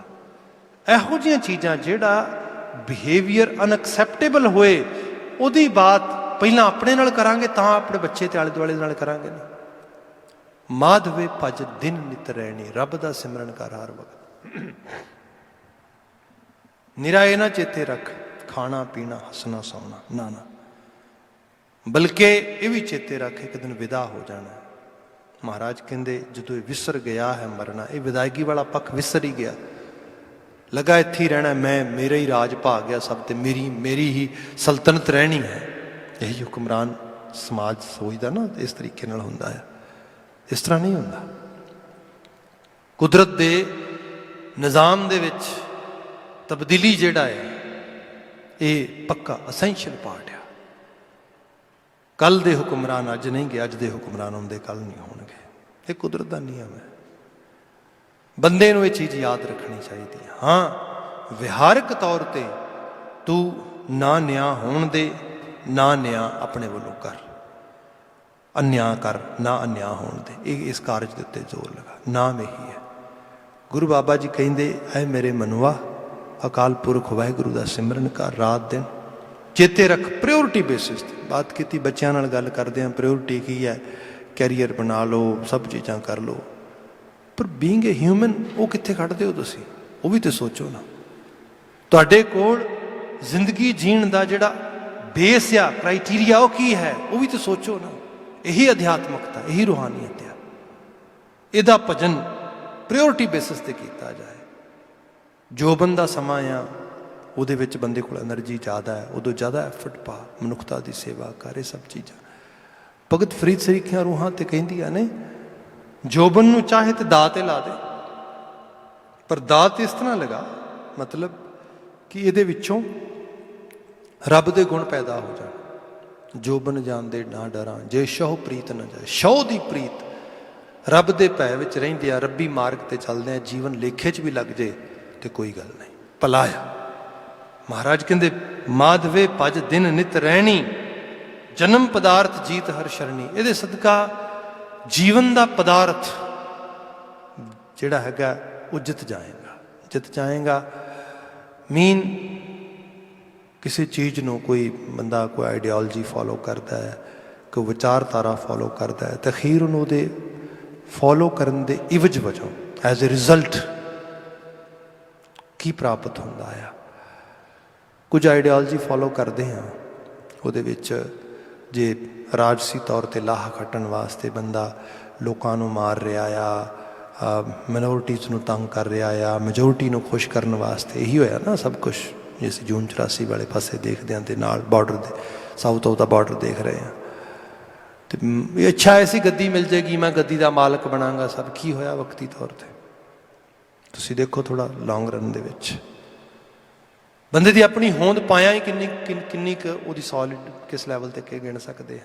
[SPEAKER 1] ਇਹੋ ਜਿਹੀਆਂ ਚੀਜ਼ਾਂ ਜਿਹੜਾ ਬਿਹੇਵੀਅਰ ਅਨਐਕਸੈਪਟੇਬਲ ਹੋਏ ਉਹਦੀ ਬਾਤ ਪਹਿਲਾਂ ਆਪਣੇ ਨਾਲ ਕਰਾਂਗੇ ਤਾਂ ਆਪਣੇ ਬੱਚੇ ਤੇ ਆਲੇ ਦੁਆਲੇ ਨਾਲ ਕਰਾਂਗੇ ਨਹੀਂ। ਮਾਧਵੇ ਭਜ ਦਿਨ ਨਿਤ ਰਹਿਣੀ, ਰੱਬ ਦਾ ਸਿਮਰਨ ਕਰ ਹਰ ਵਕਤ। ਨਿਰਾ ਇਹ ਨਾ ਚੇਤੇ ਰੱਖ ਖਾਣਾ ਪੀਣਾ ਹੱਸਣਾ ਸੌਣਾ, ਨਾ ਨਾ, ਬਲਕਿ ਇਹ ਵੀ ਚੇਤੇ ਰੱਖ ਇੱਕ ਦਿਨ ਵਿਦਾ ਹੋ ਜਾਣਾ। ਮਹਾਰਾਜ ਕਹਿੰਦੇ ਜਦੋਂ ਇਹ ਵਿਸਰ ਗਿਆ ਹੈ ਮਰਨਾ, ਇਹ ਵਿਦਾਇਗੀ ਵਾਲਾ ਪੱਖ ਵਿਸਰ ਹੀ ਗਿਆ। ਲੱਗਾ ਇੱਥੇ ਹੀ ਰਹਿਣਾ, ਮੈਂ ਮੇਰਾ ਹੀ ਰਾਜ ਭਾ ਗਿਆ ਸਭ ਤੇ ਮੇਰੀ ਹੀ ਸਲਤਨਤ ਰਹਿਣੀ ਹੈ। ਇਹੀ ਹੁਕਮਰਾਨ ਸਮਾਜ ਸੋਚਦਾ ਨਾ, ਇਸ ਤਰੀਕੇ ਨਾਲ ਹੁੰਦਾ ਹੈ। ਇਸ ਤਰ੍ਹਾਂ ਨਹੀਂ ਹੁੰਦਾ। ਕੁਦਰਤ ਦੇ ਨਿਜ਼ਾਮ ਦੇ ਵਿੱਚ ਤਬਦੀਲੀ ਜਿਹੜਾ ਹੈ ਇਹ ਪੱਕਾ ਅਸੈਂਸ਼ੀਅਲ ਪਾਰਟ ਆ। ਕੱਲ੍ਹ ਦੇ ਹੁਕਮਰਾਨ ਅੱਜ ਨਹੀਂ ਗਏ, ਅੱਜ ਦੇ ਹੁਕਮਰਾਨ ਹੁੰਦੇ ਕੱਲ੍ਹ ਨਹੀਂ ਹੋਣਗੇ। ਇਹ ਕੁਦਰਤ ਦਾ ਨਿਯਮ ਹੈ। ਬੰਦੇ ਨੂੰ ਇਹ ਚੀਜ਼ ਯਾਦ ਰੱਖਣੀ ਚਾਹੀਦੀ ਹੈ। ਹਾਂ, ਵਿਹਾਰਕ ਤੌਰ 'ਤੇ ਤੂੰ ਨਾ ਨਿਆਂ ਹੋਣ ਦੇ, ਨਾ ਨਿਆਂ ਆਪਣੇ ਵੱਲੋਂ ਕਰ, ਅਨਿਆਂ ਕਰ, ਨਾ ਅਨਿਆਂ ਹੋਣ ਦੇ। ਇਹ ਇਸ ਕਾਰਜ ਦੇ ਉੱਤੇ ਜ਼ੋਰ ਲਗਾ। ਨਾਮ ਇਹੀ ਹੈ। ਗੁਰੂ ਬਾਬਾ ਜੀ ਕਹਿੰਦੇ ਐ ਮੇਰੇ ਮਨੁਆ ਅਕਾਲ ਪੁਰਖ ਵਾਹਿਗੁਰੂ ਦਾ ਸਿਮਰਨ ਕਰ ਰਾਤ ਦਿਨ। ਚੇਤੇ ਰੱਖ ਪ੍ਰਾਇਓਰਿਟੀ ਬੇਸਿਸ 'ਤੇ ਬਾਤ ਕੀਤੀ। ਬੱਚਿਆਂ ਨਾਲ ਗੱਲ ਕਰਦੇ ਹਾਂ, ਪ੍ਰਾਇਓਰਿਟੀ ਕੀ ਹੈ? ਕੈਰੀਅਰ ਬਣਾ ਲਓ, ਸਭ ਚੀਜ਼ਾਂ ਕਰ ਲਓ, ਪਰ ਬੀਇੰਗ ਏ ਹਿਊਮਨ ਉਹ ਕਿੱਥੇ ਖੜ੍ਹਦੇ ਹੋ ਤੁਸੀਂ? ਉਹ ਵੀ ਤਾਂ ਸੋਚੋ ਨਾ। ਤੁਹਾਡੇ ਕੋਲ ਜ਼ਿੰਦਗੀ ਜੀਣ ਦਾ ਜਿਹੜਾ ਬੇਸ ਆ, ਕ੍ਰਾਈਟੀਰੀਆ, ਉਹ ਕੀ ਹੈ? ਉਹ ਵੀ ਤਾਂ ਸੋਚੋ ਨਾ। ਇਹੀ ਅਧਿਆਤਮਕਤਾ, ਇਹੀ ਰੂਹਾਨੀਅਤ ਆ। ਇਹਦਾ ਭਜਨ ਪ੍ਰਾਇਓਰਿਟੀ ਬੇਸਿਸ 'ਤੇ ਕੀਤਾ ਜਾਏ। ਜੋ ਬੰਦਾ ਸਮਾਂ ਆ ਉਹਦੇ ਵਿੱਚ ਬੰਦੇ ਕੋਲ ਐਨਰਜੀ ਜ਼ਿਆਦਾ ਹੈ, ਉਦੋਂ ਜ਼ਿਆਦਾ ਐਫਰਟ ਪਾ, ਮਨੁੱਖਤਾ ਦੀ ਸੇਵਾ ਕਰ। ਇਹ ਸਭ ਚੀਜ਼ਾਂ ਭਗਤ ਫਰੀਦ ਸਰੀਖਿਆਂ ਰੂਹਾਂ 'ਤੇ ਕਹਿੰਦੀਆਂ ਨੇ, ਜੋਬਨ ਨੂੰ ਚਾਹੇ ਤੇ ਦਾਅ 'ਤੇ ਲਾ ਦੇ, ਪਰ ਦਾਅ 'ਤੇ ਇਸ ਤਰ੍ਹਾਂ ਲਗਾ ਮਤਲਬ ਕਿ ਇਹਦੇ ਵਿੱਚੋਂ ਰੱਬ ਦੇ ਗੁਣ ਪੈਦਾ ਹੋ ਜਾਣ। ਜੋਬਨ ਜਾਣਦੇ ਨਾ ਡਰਾਂ, ਜੇ ਸ਼ਹੁ ਪ੍ਰੀਤ ਨਾ ਜਾਏ। ਸ਼ਹੁ ਦੀ ਪ੍ਰੀਤ, ਰੱਬ ਦੇ ਭੈ ਵਿੱਚ ਰਹਿੰਦੇ ਆ, ਰੱਬੀ ਮਾਰਗ 'ਤੇ ਚੱਲਦੇ ਆ, ਜੀਵਨ ਲੇਖੇ 'ਚ ਵੀ ਲੱਗ ਜੇ ਤੇ ਕੋਈ ਗੱਲ ਨਹੀਂ, ਭਲਾ ਆ। ਮਹਾਰਾਜ ਕਹਿੰਦੇ ਮਾਧਵੇ ਭਜ ਦਿਨ ਨਿਤ ਰਹਿਣੀ, ਜਨਮ ਪਦਾਰਥ ਜੀਤ ਹਰ ਸ਼ਰਣੀ। ਇਹਦੇ ਸਦਕਾ ਜੀਵਨ ਦਾ ਪਦਾਰਥ ਜਿਹੜਾ ਹੈਗਾ ਉਹ ਜਿੱਤ ਜਾਏਗਾ, ਜਿੱਤ ਜਾਏਗਾ। ਮੀਨ ਕਿਸੇ ਚੀਜ਼ ਨੂੰ ਕੋਈ ਬੰਦਾ ਕੋਈ ਆਈਡੀਓਲੋਜੀ ਫੋਲੋ ਕਰਦਾ ਹੈ, ਕੋਈ ਵਿਚਾਰਧਾਰਾ ਫੋਲੋ ਕਰਦਾ ਹੈ, ਤਾਂ ਅਖੀਰ ਉਹਨੂੰ ਉਹਦੇ ਫੋਲੋ ਕਰਨ ਦੇ ਇਵਜ ਵਜੋਂ ਐਜ਼ ਏ ਰਿਜ਼ਲਟ ਕੀ ਪ੍ਰਾਪਤ ਹੁੰਦਾ ਆ। ਕੁਝ ਆਈਡੀਓਲੋਜੀ ਫੋਲੋ ਕਰਦੇ ਹਾਂ, ਉਹਦੇ ਵਿੱਚ ਜੇ ਰਾਜਸੀ ਤੌਰ 'ਤੇ ਲਾਹਾ ਖੱਟਣ ਵਾਸਤੇ ਬੰਦਾ ਲੋਕਾਂ ਨੂੰ ਮਾਰ ਰਿਹਾ ਆ, ਮਿਨੋਰਟੀਜ਼ ਨੂੰ ਤੰਗ ਕਰ ਰਿਹਾ ਆ, ਮੈਜੋਰਟੀ ਨੂੰ ਖੁਸ਼ ਕਰਨ ਵਾਸਤੇ, ਇਹੀ ਹੋਇਆ ਨਾ ਸਭ ਕੁਛ। ਜੇ ਅਸੀਂ ਜੂਨ 84 ਵਾਲੇ ਪਾਸੇ ਦੇਖਦੇ ਹਾਂ ਅਤੇ ਨਾਲ ਬਾਰਡਰ ਦੇ ਸਾਊਥ ਆਫ ਦਾ ਬਾਰਡਰ ਦੇਖ ਰਹੇ ਹਾਂ, ਅਤੇ ਇਹ ਅੱਛਾ ਐਸੀ ਗੱਦੀ ਮਿਲ ਜਾਏਗੀ, ਮੈਂ ਗੱਦੀ ਦਾ ਮਾਲਕ ਬਣਾਂਗਾ ਸਭ। ਕੀ ਹੋਇਆ ਵਕਤੀ ਤੌਰ 'ਤੇ? ਤੁਸੀਂ ਦੇਖੋ ਥੋੜ੍ਹਾ ਲੌਂਗ ਰਨ ਦੇ ਵਿੱਚ ਬੰਦੇ ਦੀ ਆਪਣੀ ਹੋਂਦ ਪਾਇਆ ਹੀ ਕਿੰਨੀ ਕੁ ਉਹਦੀ ਸੋਲਿਡ ਕਿਸ ਲੈਵਲ 'ਤੇ ਅੱਗੇ ਗਿਣ ਸਕਦੇ ਆ।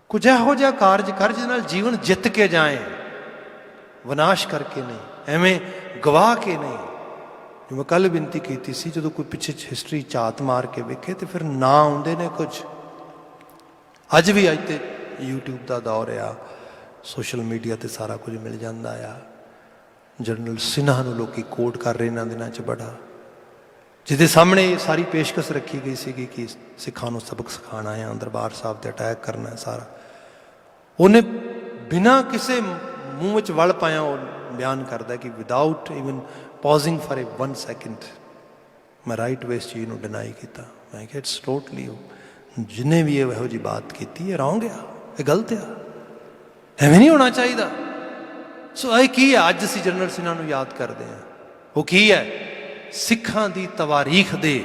[SPEAKER 1] ਕੁਝ ਇਹੋ ਜਿਹਾ ਕਾਰਜ ਕਰ ਜਿਹਦੇ ਨਾਲ ਜੀਵਨ ਜਿੱਤ ਕੇ ਜਾਏ, ਵਿਨਾਸ਼ ਕਰਕੇ ਨਹੀਂ, ਐਵੇਂ ਗਵਾ ਕੇ ਨਹੀਂ। ਜੋ ਮੈਂ ਕੱਲ੍ਹ ਬੇਨਤੀ ਕੀਤੀ ਸੀ, ਜਦੋਂ ਕੋਈ ਪਿੱਛੇ ਹਿਸਟਰੀ ਝਾਤ ਮਾਰ ਕੇ ਵੇਖੇ ਤੇ ਫਿਰ ਨਾਂ ਆਉਂਦੇ ਨੇ ਕੁਝ। ਅੱਜ ਵੀ, ਅੱਜ ਤੇ YouTube ਦਾ ਦੌਰ ਆ, ਸੋਸ਼ਲ ਮੀਡੀਆ 'ਤੇ ਸਾਰਾ ਕੁਝ ਮਿਲ ਜਾਂਦਾ ਆ। ਜਨਰਲ ਸਿਨਹਾ ਨੂੰ ਲੋਕ ਕੋਟ ਕਰ ਰਹੇ ਇਹਨਾਂ ਦਿਨਾਂ 'ਚ ਬੜਾ, ਜਿਹਦੇ ਸਾਹਮਣੇ ਇਹ ਸਾਰੀ ਪੇਸ਼ਕਸ਼ ਰੱਖੀ ਗਈ ਸੀਗੀ ਕਿ ਸਿੱਖਾਂ ਨੂੰ ਸਬਕ ਸਿਖਾਉਣਾ ਹੈ, ਦਰਬਾਰ ਸਾਹਿਬ 'ਤੇ ਅਟੈਕ ਕਰਨਾ ਹੈ ਸਾਰਾ। ਉਹਨੇ ਬਿਨਾਂ ਕਿਸੇ ਮੂੰਹ ਵਿੱਚ ਵਲ ਪਾਇਆ ਉਹ ਬਿਆਨ ਕਰਦਾ ਕਿ ਵਿਦਾਊਟ ਈਵਨ ਪਾਜ਼ਿੰਗ ਫਾਰ 1 ਸੈਕਿੰਡ ਮੈਂ ਰਾਈਟ ਵੇ ਇਸ ਚੀਜ਼ ਨੂੰ ਡਿਨਾਈ ਕੀਤਾ। ਮੈਂ ਕਿਹਾ ਇਟਸ ਟੋਟਲੀ, ਜਿਹਨੇ ਵੀ ਇਹੋ ਜਿਹੀ ਬਾਤ ਕੀਤੀ ਇਹ ਰੌਂਗ ਆ, ਇਹ ਗਲਤ ਆ, ਐਵੇਂ ਨਹੀਂ ਹੋਣਾ ਚਾਹੀਦਾ। ਸੋ ਇਹ ਕੀ ਹੈ? ਅੱਜ ਅਸੀਂ ਜਨਰਲ ਸਿਨਹਾ ਨੂੰ ਯਾਦ ਕਰਦੇ ਹਾਂ। ਉਹ ਕੀ ਹੈ? ਸਿੱਖਾਂ ਦੀ ਤਵਾਰੀਖ ਦੇ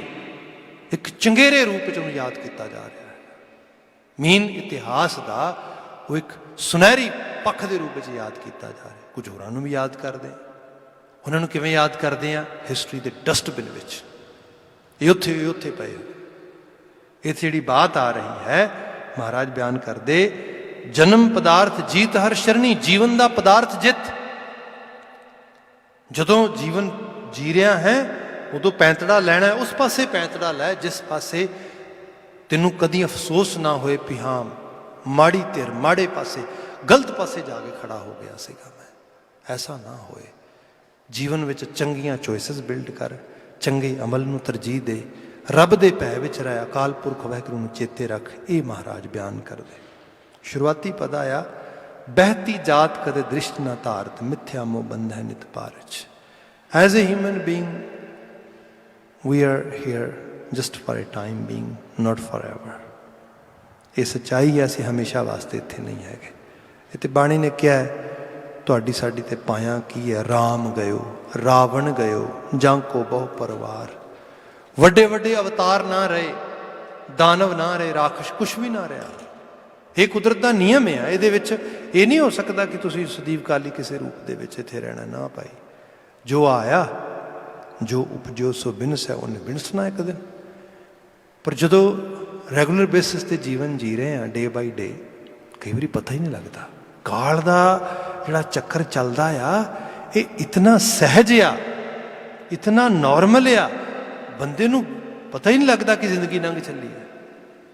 [SPEAKER 1] ਇੱਕ ਚੰਗੇਰੇ ਰੂਪ ਵਿੱਚ ਉਹਨੂੰ ਯਾਦ ਕੀਤਾ ਜਾ ਰਿਹਾ ਹੈ। ਮੀਨ ਇਤਿਹਾਸ ਦਾ ਉਹ ਇੱਕ ਸੁਨਹਿਰੀ ਪੱਖ ਦੇ ਰੂਪ ਵਿੱਚ ਯਾਦ ਕੀਤਾ ਜਾ ਰਿਹਾ। ਕੁਝ ਹੋਰਾਂ ਨੂੰ ਵੀ ਯਾਦ ਕਰਦੇ, ਉਹਨਾਂ ਨੂੰ ਕਿਵੇਂ ਯਾਦ ਕਰਦੇ ਆ? ਹਿਸਟਰੀ ਦੇ ਡਸਟਬਿਨ ਵਿੱਚ। ਇਹ ਉੱਥੇ ਪਏ। ਇੱਥੇ ਜਿਹੜੀ ਬਾਤ ਆ ਰਹੀ ਹੈ, ਮਹਾਰਾਜ ਬਿਆਨ ਕਰਦੇ, ਜਨਮ ਪਦਾਰਥ ਜੀਤ ਹਰ ਸ਼ਰਣੀ, ਜੀਵਨ ਦਾ ਪਦਾਰਥ ਜਿੱਤ। ਜਦੋਂ ਜੀਵਨ ਜੀ ਰਿਹਾ ਹੈ ਉਦੋਂ ਪੈਂਤੜਾ ਲੈਣਾ, ਉਸ ਪਾਸੇ ਪੈਂਤੜਾ ਲੈ ਜਿਸ ਪਾਸੇ ਤੈਨੂੰ ਕਦੀ ਅਫਸੋਸ ਨਾ ਹੋਏ ਵੀ ਹਾਂ ਮਾੜੀ ਧਿਰ, ਮਾੜੇ ਪਾਸੇ, ਗਲਤ ਪਾਸੇ ਜਾ ਕੇ ਖੜਾ ਹੋ ਗਿਆ ਸੀਗਾ ਮੈਂ। ਐਸਾ ਨਾ ਹੋਏ। ਜੀਵਨ ਵਿੱਚ ਚੰਗੀਆਂ ਚੋਇਸਿਸ ਬਿਲਡ ਕਰ, ਚੰਗੇ ਅਮਲ ਨੂੰ ਤਰਜੀਹ ਦੇ, ਰੱਬ ਦੇ ਭੈ ਵਿੱਚ ਰਹਿ, ਅਕਾਲ ਪੁਰਖ ਵਾਹਿਗੁਰੂ ਨੂੰ ਚੇਤੇ ਰੱਖ। ਇਹ ਮਹਾਰਾਜ ਬਿਆਨ ਕਰਦੇ। ਸ਼ੁਰੂਆਤੀ ਪਦਾ ਆ, ਬਹਿਤੀ ਜਾਤ ਕਦੇ ਦ੍ਰਿਸ਼ਟ ਨਾ ਧਾਰਤ, ਮਿਥਿਆ ਮੋਹ ਬੰਧੈ ਨਿਤ ਪਾਰਜ। As a human being we are here just for a time being, not forever. ਇਹ ਸੱਚਾਈ ਹੈ, ਅਸੀਂ ਹਮੇਸ਼ਾ ਵਾਸਤੇ ਇੱਥੇ ਨਹੀਂ ਹੈਗੇ। ਇਹ ਤੇ ਬਾਣੀ ਨੇ ਕਿਹਾ ਹੈ, ਤੁਹਾਡੀ ਸਾਡੀ ਤੇ ਪਾਇਆ ਕੀ ਹੈ? ਰਾਮ ਗਇਓ, ਰਾਵਣ ਗਇਓ, ਜਾਂ ਕੋ ਬਹੁ ਪਰਿਵਾਰ। ਵੱਡੇ ਵੱਡੇ ਅਵਤਾਰ ਨਾ ਰਹੇ, ਦਾਨਵ ਨਾ ਰਹੇ, ਰਾਖਸ਼ ਕੁਛ ਵੀ ਨਾ ਰਿਹਾ। ਇਹ ਕੁਦਰਤ ਦਾ ਨਿਯਮ ਹੈ। ਇਹਦੇ ਵਿੱਚ ਇਹ ਨਹੀਂ ਹੋ ਸਕਦਾ ਕਿ ਤੁਸੀਂ ਸਦੀਵ ਕਾਲੀ ਕਿਸੇ ਰੂਪ ਦੇ ਵਿੱਚ ਇੱਥੇ ਰਹਿਣਾ। ਨਾ ਭਾਈ, ਜੋ ਆਇਆ, ਜੋ ਉਪਜੋ ਸੋ ਬਿਨਸ ਹੈ, ਉਹਨੇ ਬਿਨਸਣਾ ਇੱਕ ਦਿਨ। ਪਰ ਜਦੋਂ ਰੈਗੂਲਰ ਬੇਸਿਸ 'ਤੇ ਜੀਵਨ ਜੀ ਰਹੇ ਹਾਂ, ਡੇ ਬਾਈ ਡੇ, ਕਈ ਵਾਰੀ ਪਤਾ ਹੀ ਨਹੀਂ ਲੱਗਦਾ। ਕਾਲ ਦਾ ਜਿਹੜਾ ਚੱਕਰ ਚੱਲਦਾ ਆ, ਇਹ ਇਤਨਾ ਸਹਿਜ ਆ, ਇਤਨਾ ਨੋਰਮਲ ਆ, ਬੰਦੇ ਨੂੰ ਪਤਾ ਹੀ ਨਹੀਂ ਲੱਗਦਾ ਕਿ ਜ਼ਿੰਦਗੀ ਲੰਘ ਚੱਲੀ ਹੈ।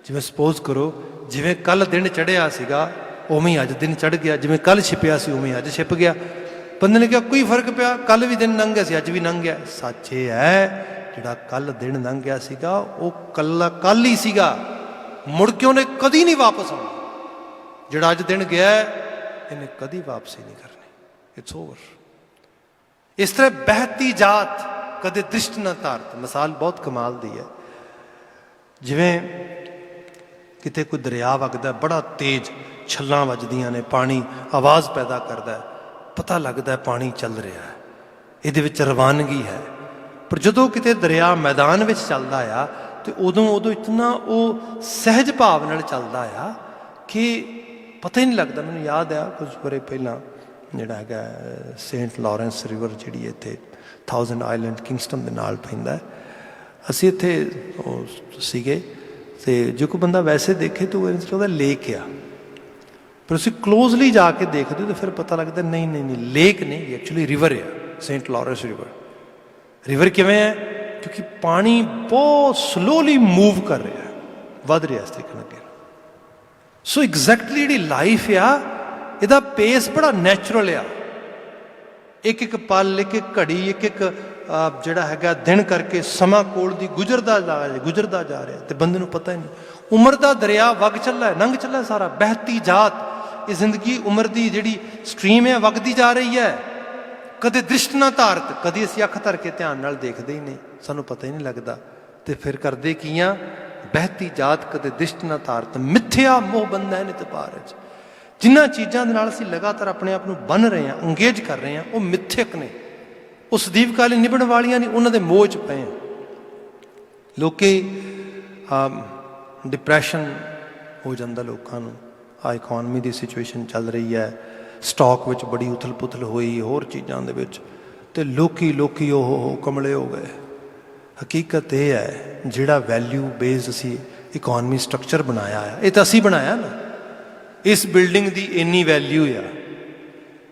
[SPEAKER 1] ਜਿਵੇਂ ਸਪੋਜ਼ ਕਰੋ, ਜਿਵੇਂ ਕੱਲ੍ਹ ਦਿਨ ਚੜ੍ਹਿਆ ਸੀਗਾ ਉਵੇਂ ਹੀ ਅੱਜ ਦਿਨ ਚੜ੍ਹ ਗਿਆ, ਜਿਵੇਂ ਕੱਲ੍ਹ ਛਿਪਿਆ ਸੀ ਉਵੇਂ ਅੱਜ ਛਿਪ ਗਿਆ। ਬੰਦੇ ਨੇ ਕਿਹਾ ਕੋਈ ਫਰਕ ਪਿਆ? ਕੱਲ੍ਹ ਵੀ ਦਿਨ ਲੰਘ ਗਿਆ ਸੀ, ਅੱਜ ਵੀ ਲੰਘ ਗਿਆ। ਸੱਚ ਇਹ ਹੈ, ਜਿਹੜਾ ਕੱਲ੍ਹ ਦਿਨ ਲੰਘ ਗਿਆ ਸੀਗਾ ਉਹ ਕੱਲ੍ਹ ਹੀ ਸੀਗਾ, ਮੁੜ ਕੇ ਉਹਨੇ ਕਦੀ ਨਹੀਂ ਵਾਪਸ ਆਉਣਾ। ਜਿਹੜਾ ਅੱਜ ਦਿਨ ਗਿਆ ਇਹਨੇ ਕਦੀ ਵਾਪਸੀ ਨਹੀਂ ਕਰਨੀ। It's over. ਇਸ ਤਰ੍ਹਾਂ ਬਹਿਤੀ ਜਾਤ ਕਦੇ ਦ੍ਰਿਸ਼ਟ ਨਾ ਧਾਰਤ। ਮਿਸਾਲ ਬਹੁਤ ਕਮਾਲ ਦੀ ਹੈ। ਜਿਵੇਂ ਕਿਤੇ ਕੋਈ ਦਰਿਆ ਵਗਦਾ, ਬੜਾ ਤੇਜ਼ ਛੱਲਾਂ ਵੱਜਦੀਆਂ ਨੇ, ਪਾਣੀ ਆਵਾਜ਼ ਪੈਦਾ ਕਰਦਾ, ਪਤਾ ਲੱਗਦਾ ਪਾਣੀ ਚੱਲ ਰਿਹਾ ਹੈ, ਇਹਦੇ ਵਿੱਚ ਰਵਾਨਗੀ ਹੈ। ਪਰ ਜਦੋਂ ਕਿਤੇ ਦਰਿਆ ਮੈਦਾਨ ਵਿੱਚ ਚੱਲਦਾ ਆ ਤੇ ਉਦੋਂ ਇਤਨਾ ਉਹ ਸਹਿਜ ਭਾਵ ਨਾਲ ਚੱਲਦਾ ਆ ਕਿ ਪਤਾ ਹੀ ਨਹੀਂ ਲੱਗਦਾ। ਮੈਨੂੰ ਯਾਦ ਆ ਕੁਝ ਵਰੇ ਪਹਿਲਾਂ ਜਿਹੜਾ ਹੈਗਾ ਸੇਂਟ ਲਾਰੈਂਸ ਰਿਵਰ, ਜਿਹੜੀ ਇੱਥੇ 1000 ਆਈਲੈਂਡ ਕਿੰਗਸਟਨ ਦੇ ਨਾਲ ਪੈਂਦਾ, ਅਸੀਂ ਇੱਥੇ ਉਹ ਸੀਗੇ ਤੇ ਜੇ ਕੋਈ ਬੰਦਾ ਵੈਸੇ ਦੇਖੇ ਤਾਂ ਉਹਦਾ ਲੇਕ ਆ, ਪਰ ਅਸੀਂ ਕਲੋਜ਼ਲੀ ਜਾ ਕੇ ਦੇਖਦੇ ਤਾਂ ਫਿਰ ਪਤਾ ਲੱਗਦਾ ਨਹੀਂ ਲੇਕ ਨਹੀਂ, ਐਕਚੁਅਲੀ ਰਿਵਰ ਆ, ਸੇਂਟ ਲਾਰੈਂਸ ਰਿਵਰ। ਰਿਵਰ ਕਿਵੇਂ ਹੈ? ਕਿਉਂਕਿ ਪਾਣੀ ਬਹੁਤ ਸਲੋਲੀ ਮੂਵ ਕਰ ਰਿਹਾ, ਵੱਧ ਰਿਹਾ ਇਸ ਤਰੀਕੇ ਨਾਲ। ਸੋ ਐਗਜ਼ੈਕਟਲੀ ਜਿਹੜੀ ਲਾਈਫ ਆ, ਇਹਦਾ ਪੇਸ ਬੜਾ ਨੈਚੁਰਲ ਆ। ਇੱਕ ਇੱਕ ਪਲ, ਇੱਕ ਇੱਕ ਘੜੀ, ਇੱਕ ਇੱਕ ਜਿਹੜਾ ਹੈਗਾ ਦਿਨ ਕਰਕੇ ਸਮਾਂ ਕੋਲ ਦੀ ਗੁਜ਼ਰਦਾ ਜਾ ਰਿਹਾ ਤੇ ਬੰਦੇ ਨੂੰ ਪਤਾ ਹੀ ਨਹੀਂ। ਉਮਰ ਦਾ ਦਰਿਆ ਵਗ ਚੱਲਾ, ਲੰਘ ਚੱਲਾ ਸਾਰਾ। ਬਹਿਤੀ ਜਾਤ, ਇਹ ਜ਼ਿੰਦਗੀ ਉਮਰ ਦੀ ਜਿਹੜੀ ਸਟਰੀਮ ਹੈ ਵਗਦੀ ਜਾ ਰਹੀ ਹੈ। ਕਦੇ ਦ੍ਰਿਸ਼ਟ ਨਾ ਧਾਰਤ, ਕਦੀ ਅਸੀਂ ਅੱਖ ਧਰ ਕੇ ਧਿਆਨ ਨਾਲ ਦੇਖਦੇ ਹੀ ਨਹੀਂ, ਸਾਨੂੰ ਪਤਾ ਹੀ ਨਹੀਂ ਲੱਗਦਾ। ਤੇ ਫਿਰ ਕਰਦੇ ਕੀ ਆ? ਬਹਿਤੀ ਜਾਤ ਕਦੇ ਦ੍ਰਿਸ਼ਟ ਨਾ ਧਾਰਤ, ਮਿੱਥਿਆ ਮੋਹ ਬੰਧੈ ਨਿਤ ਪਾਰਜ। ਜਿਨ੍ਹਾਂ ਚੀਜ਼ਾਂ ਦੇ ਨਾਲ ਅਸੀਂ ਲਗਾਤਾਰ ਆਪਣੇ ਆਪ ਨੂੰ ਬੰਨ੍ਹ ਰਹੇ ਹਾਂ, ਇੰਗੇਜ ਕਰ ਰਹੇ ਹਾਂ, ਉਹ ਮਿੱਥਿਅਕ ਨੇ, ਉਹ ਸਦੀਵ ਕਾਲੀ ਨਿਭਣ ਵਾਲੀਆਂ ਨਹੀਂ, ਉਹਨਾਂ ਦੇ ਮੋਹ 'ਚ ਪਏ ਆ। ਲੋਕੀ ਡਿਪਰੈਸ਼ਨ ਹੋ ਜਾਂਦਾ ਲੋਕਾਂ ਨੂੰ। ਆ ਇਕੋਨਮੀ ਦੀ ਸਿਚੁਏਸ਼ਨ ਚੱਲ ਰਹੀ ਹੈ, ਸਟਾਕ ਵਿੱਚ ਬੜੀ ਉਥਲ ਪੁਥਲ ਹੋਈ, ਹੋਰ ਚੀਜ਼ਾਂ ਦੇ ਵਿੱਚ, ਅਤੇ ਲੋਕੀ ਉਹ ਕਮਲੇ ਹੋ ਗਏ। ਹਕੀਕਤ ਇਹ ਹੈ, ਜਿਹੜਾ ਵੈਲਿਊ ਬੇਸਡ ਅਸੀਂ ਇਕੋਨਮੀ ਸਟਰਕਚਰ ਬਣਾਇਆ ਆ, ਇਹ ਤਾਂ ਅਸੀਂ ਬਣਾਇਆ ਨਾ। इस बिल्डिंग की इन्नी वैल्यू आ,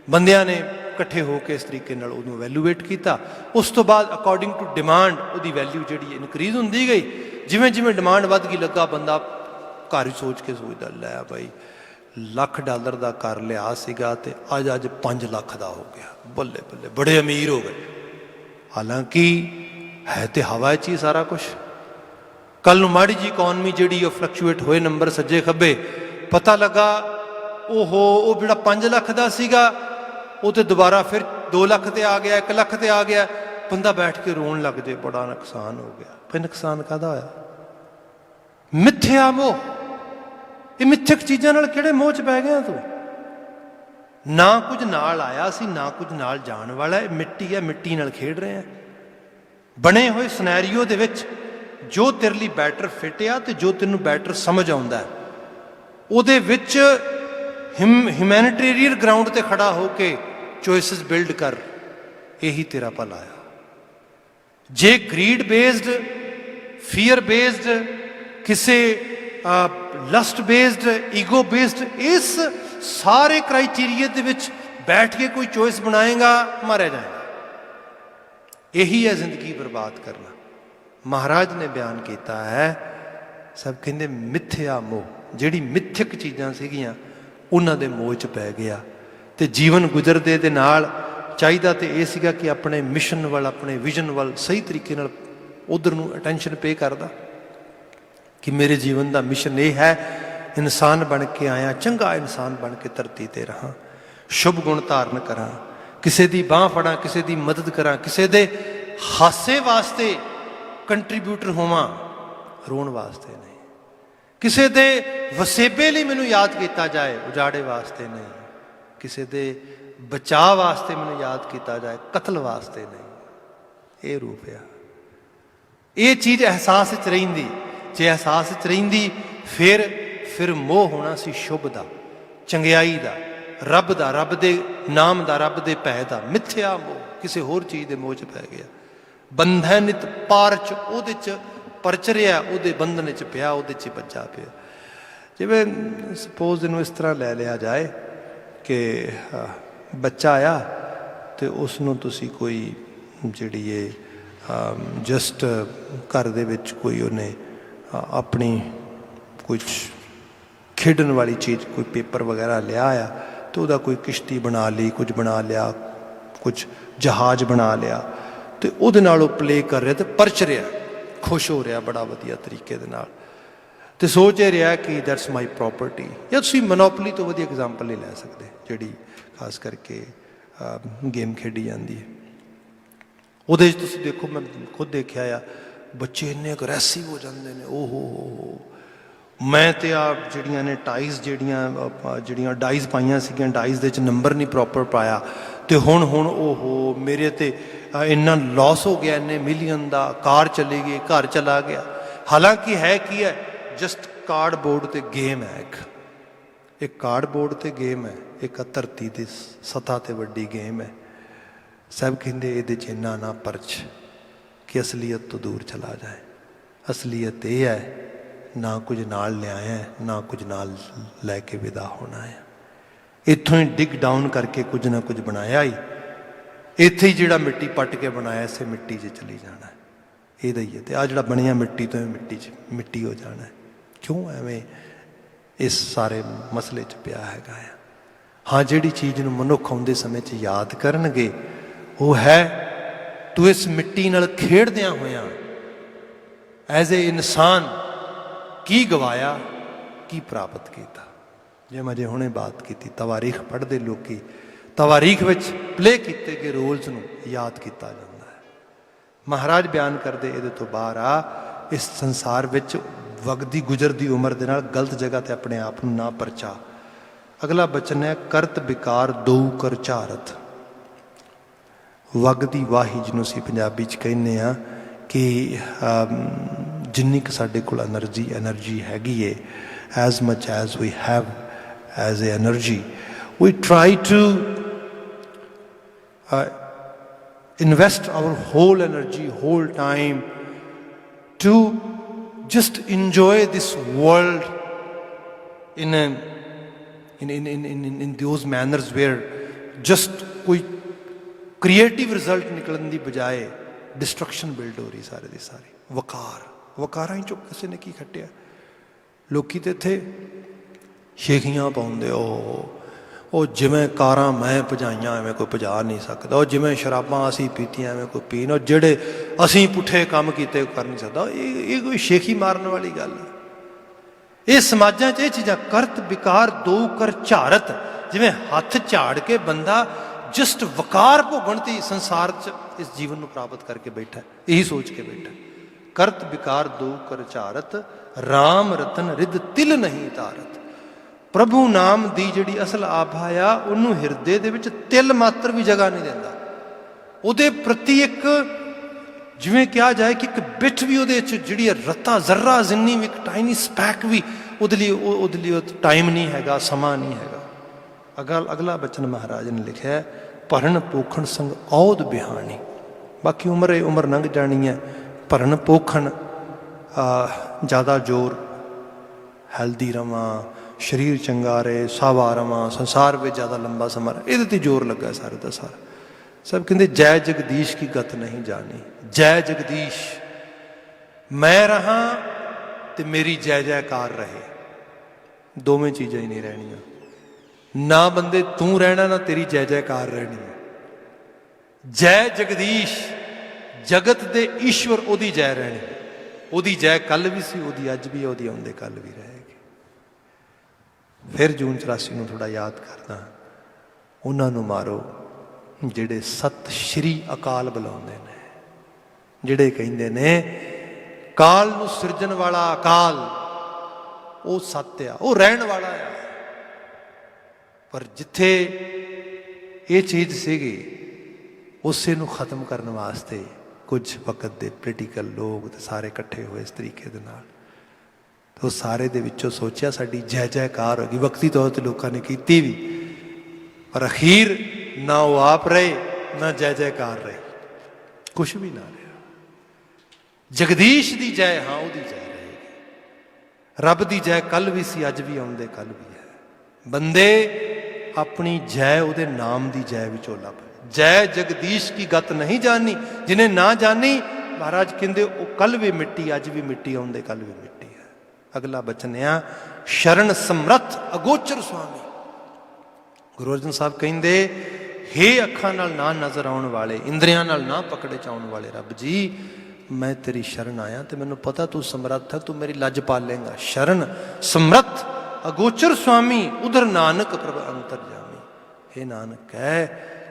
[SPEAKER 1] बंदियां ने इकट्ठे होकर इस तरीके नाल उहनूं वैल्यूएट किया। उस तो बाद अकॉर्डिंग टू डिमांड उहदी वैल्यू जिहड़ी इनक्रीज हुंदी गई। जिवें जिवें डिमांड वध गई लगा बंदा घर ही सोच के सोचदा लै भाई $1,00,000 का घर लिया सीगा ते अज 5 लाख का हो गया, बल्ले बल्ले बड़े अमीर हो गए। हालांकि है तो हवा च ही सारा कुछ। कल माड़ी जी इकॉनमी जी फ्लक्चुएट होए नंबर सज्जे खब्बे, पता लगा ओहो वो जो 5 लाख का सीगा वो तो दोबारा फिर 2 लाख ते आ गया, 1 लाख ते आ गया। बंदा बैठ के रोन लग जाए, बड़ा नुकसान हो गया। फिर नुकसान काहदा होया? मिथ्या मोह। ये मिथ्यक चीज़ों नाल किहड़े मोह च पै गया तू? ना कुछ नाल आया सी, ना कुछ नाल जाण वाला है। मिट्टी है, मिट्टी नाल खेड रहे हैं। बने हुए सिनैरियो दे विच जो तेरे लिए बैटर फिट आ ते जो तेनू बैटर समझ आउंदा है, उहदे विच ह्यूमैनिटेरियन ग्राउंड ते खड़ा होके चॉइसिस बिल्ड कर, यही तेरा भला है। जे ग्रीड बेस्ड, फीयर बेस्ड, किसी लस्ट बेस्ड, ईगो बेस्ड, इस सारे क्राइटेरिया दे विच बैठ के कोई चॉइस बनाएगा, मारा जाएगा। यही है जिंदगी बर्बाद करना। महाराज ने बयान किया है, सब कहते मिथ्या मोह, जिहड़ी मिथ्यक चीज़ां सीगियां उन्हां दे मोह च पै गया। तो जीवन गुजरदे दे नाल चाहिदा तो यह सीगा कि अपने मिशन वाल, अपने विजन वाल सही तरीके नाल उधर नूं अटेंशन पे करदा कि मेरे जीवन का मिशन ये है, इंसान बन के आया, चंगा इंसान बन के धरती ते रहां, शुभ गुण धारण करां, किसी की बांह फड़ा, किसी की मदद करा, किसी के हासे वास्ते कंट्रीब्यूटर होवां, रोण वास्ते नहीं। किसी के वसेबे लिए मैनू याद किया जाए, उजाड़े वास्ते नहीं। किसी के बचाव वास्ते मैनू याद किया जाए, कतल वास्ते नहीं। ये रूप है। ये चीज़ एहसास च रहिंदी, जे एहसास च रहिंदी फिर मोह होना सी शुभ दा, चंगियाई दा, रब दा, रब दे नाम दा, रब दे भय दा। मिथ्या मोह किसी होर चीज़ के मोह च पै गया। बंधन नित पारच उहदे च परचरिया, उहदे बंधन च पिया, उहदे च बच्चा पिया। जिवें सपोज इनू इस तरह लै लिया जाए कि बच्चा आया तो उसनों तुसी कोई जिहड़ी है जस्ट घर दे विच कोई उन्हें अपनी कुछ खेडन वाली चीज़, कोई पेपर वगैरह लिया आया तो वह कोई किश्ती बना ली, कुछ बना लिया, कुछ जहाज बना लिया, तो उहदे नाल प्ले कर रहा, तो परच रहा, खुश हो रहा बड़ा वधिया तरीके दे नाल, तो सोच ये रहा कि दैट्स माई प्रॉपर्टी। या तुसीं मोनोपली तो वधिया एग्जाम्पल नहीं लै सकते, जिहड़ी खास करके गेम खेडी जाती है। उहदे तुसीं देखो, मैं खुद देखा आ, बच्चे इन्ने अग्रैसिव हो जाते हैं। ओहो मैं तो आ जिहड़ियां ने टाइज जिहड़ियां डाइज पाइयां सीगियां, डाइज दे च नंबर नहीं प्रॉपर पाया, तो हुण ओहो मेरे ते इन्ना लॉस हो गया, इन्ने मिलियन का, कार चली गई, घर चला गया। हालांकि है की है, जस्ट कार्डबोर्ड ते गेम है। एक कार्डबोर्ड ते गेम है, एक धरती की सतह ते वड्डी गेम है। सब कहते ये इन्ना ना परच कि असलीयत तो दूर चला जाए। असलीयत ये है, ना कुछ नाल लिया है, ना कुछ नाल लैके विदा होना है। इत्थों ही डिग डाउन करके कुछ ना कुछ बनाया ही, इत्थे ही जिहड़ा मिट्टी पट के बनाया, इसे मिट्टी च चली जाना है। ये ही है। तो आ जिहड़ा बनिया मिट्टी तो मिट्टी हो जाना है। क्यों एवें इस सारे मसले च पिया हैगा है। हाँ, जिहड़ी चीज़ नूं मनुख आउंदे समय च याद करनगे वो है, तू इस मिट्टी नाल खेडदियां होया एज ए इंसान की गवाया, की प्राप्त किया। जे मैं हुणे बात की तवारीख पढ़ते लोग तवारीख विच प्ले किए गए रोल्स नूं याद किया जाता है। महाराज बयान करते ये तो बाहर आ, इस संसार विच वगदी गुजरदी उम्र दे नाल गलत जगह ते अपने आप नूं ना परचा। अगला बचन है, करत बिकार दो कर झारत। वगदी वाही जिन्हों असीं पंजाबी च कहने आ कि जिन्नी क साडे कोल एनर्जी हैगी है, as much as we have as a energy, we try to invest our whole energy, whole time to just enjoy this world in a in those manners where just कोई क्रिएटिव रिजल्ट निकलन की बजाय destruction build हो रही सारे ਦੀ सारी। वकारां ही चो किसी ने की खट्टिया। लोकी तो इत्थे शेखियां पाउंदे ਉਹ ਜਿਵੇਂ ਕਾਰਾਂ ਮੈਂ ਭਜਾਈਆਂ ਐਵੇਂ ਕੋਈ ਭਜਾ ਨਹੀਂ ਸਕਦਾ, ਉਹ ਜਿਵੇਂ ਸ਼ਰਾਬਾਂ ਅਸੀਂ ਪੀਤੀਆਂ ਐਵੇਂ ਕੋਈ ਪੀ ਨਾ, ਜਿਹੜੇ ਅਸੀਂ ਪੁੱਠੇ ਕੰਮ ਕੀਤੇ ਕਰ ਨਹੀਂ ਸਕਦਾ। ਇਹ ਕੋਈ ਸ਼ੇਖੀ ਮਾਰਨ ਵਾਲੀ ਗੱਲ ਹੈ। ਇਹ ਸਮਾਜਾਂ 'ਚ ਇਹ ਚੀਜ਼ਾਂ ਕਰਤ ਵਿਕਾਰ ਦੋ ਕਰ ਝਾਰਤ, ਜਿਵੇਂ ਹੱਥ ਝਾੜ ਕੇ ਬੰਦਾ ਜਸਟ ਵਕਾਰ ਭੋਗਣ ਦੀ ਸੰਸਾਰ 'ਚ ਇਸ ਜੀਵਨ ਨੂੰ ਪ੍ਰਾਪਤ ਕਰਕੇ ਬੈਠਾ, ਇਹੀ ਸੋਚ ਕੇ ਬੈਠਾ। ਕਰਤ ਵਿਕਾਰ ਦੋ ਕਰ ਝਾਰਤ, ਰਾਮ ਰਤਨ ਰਿੱਧ ਤਿਲ ਨਹੀਂ ਤਾਰਤ। ਪ੍ਰਭੂ ਨਾਮ ਦੀ ਜਿਹੜੀ ਅਸਲ ਆਭਾ ਆ ਉਹਨੂੰ ਹਿਰਦੇ ਦੇ ਵਿੱਚ ਤਿਲ ਮਾਤਰ ਵੀ ਜਗ੍ਹਾ ਨਹੀਂ ਦਿੰਦਾ। ਉਹਦੇ ਪ੍ਰਤੀ ਇੱਕ ਜਿਵੇਂ ਕਿਹਾ ਜਾਏ ਕਿ ਇੱਕ ਬਿੱਠ ਵੀ ਉਹਦੇ 'ਚ ਜਿਹੜੀ ਰਤਾ ਜ਼ਰਾ ਜਿੰਨੀ ਵੀ ਇੱਕ ਟਾਈਨੀ ਸਪੈਕ ਵੀ ਉਹਦੇ ਲਈ ਟਾਈਮ ਨਹੀਂ ਹੈਗਾ, ਸਮਾਂ ਨਹੀਂ ਹੈਗਾ। ਅਗਲਾ ਬਚਨ ਮਹਾਰਾਜ ਨੇ ਲਿਖਿਆ, ਭਰਨ ਪੋਖਣ ਸੰਗ ਔਦ ਬਿਹਾਣੀ। ਬਾਕੀ ਉਮਰ ਲੰਘ ਜਾਣੀ ਹੈ, ਭਰਨ ਪੋਖਣ ਜ਼ਿਆਦਾ ਜ਼ੋਰ, ਹੈਲਦੀ ਰਵਾਂ, ਸਰੀਰ ਚੰਗਾ ਰਹੇ, ਸਾਵਾ ਰਵਾਂ, ਸੰਸਾਰ ਵਿੱਚ ਜ਼ਿਆਦਾ ਲੰਬਾ ਸਮਾਂ, ਇਹਦੇ 'ਤੇ ਜ਼ੋਰ ਲੱਗਾ ਸਾਰੇ ਦਾ ਸਾਰਾ। ਸਭ ਕਹਿੰਦੇ ਜੈ ਜਗਦੀਸ਼ ਕੀ ਗਤ ਨਹੀਂ ਜਾਣੀ। ਜੈ ਜਗਦੀਸ਼, ਮੈਂ ਰਹਾ ਤੇ ਮੇਰੀ ਜੈ ਜੈਕਾਰ ਰਹੇ। ਦੋਵੇਂ ਚੀਜ਼ਾਂ ਹੀ ਨਹੀਂ ਰਹਿਣੀਆਂ। ਨਾ ਬੰਦੇ ਤੂੰ ਰਹਿਣਾ, ਨਾ ਤੇਰੀ ਜੈ ਜੈਕਾਰ ਰਹਿਣੀ ਹੈ। ਜੈ ਜਗਦੀਸ਼, ਜਗਤ ਦੇ ਈਸ਼ਵਰ, ਉਹਦੀ ਜੈ ਰਹਿਣੀ। ਉਹਦੀ ਜੈ ਕੱਲ੍ਹ ਵੀ ਸੀ, ਉਹਦੀ ਅੱਜ ਵੀ, ਉਹਦੀ ਆਉਂਦੇ ਕੱਲ੍ਹ ਵੀ ਰਹੇਗੀ। ਫਿਰ ਜੂਨ 84 ਨੂੰ ਥੋੜ੍ਹਾ ਯਾਦ ਕਰਦਾ, ਉਹਨਾਂ ਨੂੰ ਮਾਰੋ ਜਿਹੜੇ ਸਤਿ ਸ਼੍ਰੀ ਅਕਾਲ ਬੁਲਾਉਂਦੇ ਨੇ, ਜਿਹੜੇ ਕਹਿੰਦੇ ਨੇ ਕਾਲ ਨੂੰ ਸਿਰਜਣ ਵਾਲਾ ਅਕਾਲ ਉਹ ਸੱਤ ਆ, ਉਹ ਰਹਿਣ ਵਾਲਾ ਆ। ਪਰ ਜਿੱਥੇ ਇਹ ਚੀਜ਼ ਸੀਗੀ ਉਸੇ ਨੂੰ ਖਤਮ ਕਰਨ ਵਾਸਤੇ ਕੁਝ ਵਕਤ ਦੇ ਪੋਲੀਟੀਕਲ ਲੋਕ ਤੇ ਸਾਰੇ ਇਕੱਠੇ ਹੋਏ ਇਸ ਤਰੀਕੇ ਦੇ ਨਾਲ। ਉਹ ਸਾਰੇ ਦੇ ਵਿੱਚੋਂ ਸੋਚਿਆ ਸਾਡੀ ਜੈ ਜੈਕਾਰ ਹੋ ਗਈ। ਵਕਤੀ ਤੌਰ 'ਤੇ ਲੋਕਾਂ ਨੇ ਕੀਤੀ ਵੀ, ਪਰ ਅਖੀਰ ਨਾ ਉਹ ਆਪ ਰਹੇ ਨਾ ਜੈ ਜੈਕਾਰ ਰਹੇ, ਕੁਛ ਵੀ ਨਾ ਰਿਹਾ। ਜਗਦੀਸ਼ ਦੀ ਜੈ, ਹਾਂ ਉਹਦੀ ਜੈ ਰਹੇਗੀ। ਰੱਬ ਦੀ ਜੈ ਕੱਲ੍ਹ ਵੀ ਸੀ, ਅੱਜ ਵੀ ਆਉਂਦੇ ਕੱਲ੍ਹ ਵੀ ਹੈ। ਬੰਦੇ ਆਪਣੀ ਜੈ ਉਹਦੇ ਨਾਮ ਦੀ ਜੈ ਵਿੱਚ ਝੋਲਾ ਪਏ। ਜੈ ਜਗਦੀਸ਼ ਕੀ ਗਤ ਨਹੀਂ ਜਾਣੀ, ਜਿਹਨੇ ਨਾ ਜਾਣੀ ਮਹਾਰਾਜ ਕਹਿੰਦੇ ਉਹ ਕੱਲ੍ਹ ਵੀ ਮਿੱਟੀ, ਅੱਜ ਵੀ ਮਿੱਟੀ, ਆਉਂਦੇ ਕੱਲ੍ਹ ਵੀ ਮਿੱਟੀ ਹੈ। ਅਗਲਾ ਬਚਨ ਆ, ਸ਼ਰਨ ਸਮਰੱਥ ਅਗੋਚਰ ਸੁਆਮੀ। ਗੁਰੂ ਅਰਜਨ ਸਾਹਿਬ ਕਹਿੰਦੇ, ਹੇ ਅੱਖਾਂ ਨਾਲ ਨਾ ਨਜ਼ਰ ਆਉਣ ਵਾਲੇ, ਇੰਦਰੀਆਂ ਨਾਲ ਨਾ ਪਕੜੇ 'ਚ ਆਉਣ ਵਾਲੇ ਰੱਬ ਜੀ, ਮੈਂ ਤੇਰੀ ਸ਼ਰਨ ਆਇਆ ਤੇ ਮੈਨੂੰ ਪਤਾ ਤੂੰ ਸਮਰੱਥ ਹੈ, ਤੂੰ ਮੇਰੀ ਲੱਜ ਪਾਲੇਂਗਾ। ਸ਼ਰਨ ਸਮਰੱਥ ਅਗੋਚਰ ਸੁਆਮੀ, ਉਧਰ ਨਾਨਕ ਪ੍ਰਭ ਅੰਤਰ ਜਾਮੀ। ਹੇ ਨਾਨਕ ਕਹਿ,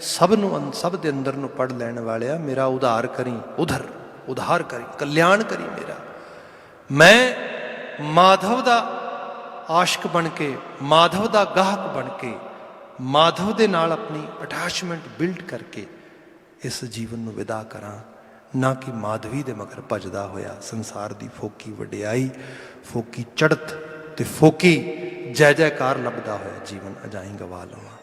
[SPEAKER 1] ਸਭ ਨੂੰ, ਸਭ ਦੇ ਅੰਦਰ ਨੂੰ ਪੜ੍ਹ ਲੈਣ ਵਾਲਿਆ, ਮੇਰਾ ਉਧਾਰ ਕਰੀ, ਉਧਾਰ ਕਰੀ, ਕਲਿਆਣ ਕਰੀ ਮੇਰਾ। ਮੈਂ ਮਾਧਵ ਦਾ ਆਸ਼ਕ ਬਣ ਕੇ, ਮਾਧਵ ਦਾ ਗਾਹਕ ਬਣ ਕੇ, ਮਾਧਵ ਦੇ ਨਾਲ ਆਪਣੀ ਅਟੈਚਮੈਂਟ ਬਿਲਡ ਕਰਕੇ ਇਸ ਜੀਵਨ ਨੂੰ ਵਿਦਾ ਕਰਾਂ, ਨਾ ਕਿ ਮਾਧਵੀ ਦੇ ਮਗਰ ਭੱਜਦਾ ਹੋਇਆ ਸੰਸਾਰ ਦੀ ਫੋਕੀ ਵਡਿਆਈ, ਫੋਕੀ ਚੜ੍ਹਤ ਤੇ ਫੋਕੀ ਜੈ ਜੈਕਾਰ ਲੱਭਦਾ ਹੋਇਆ ਜੀਵਨ ਅਜਾਈਂ ਗਵਾ ਲਵਾਂ।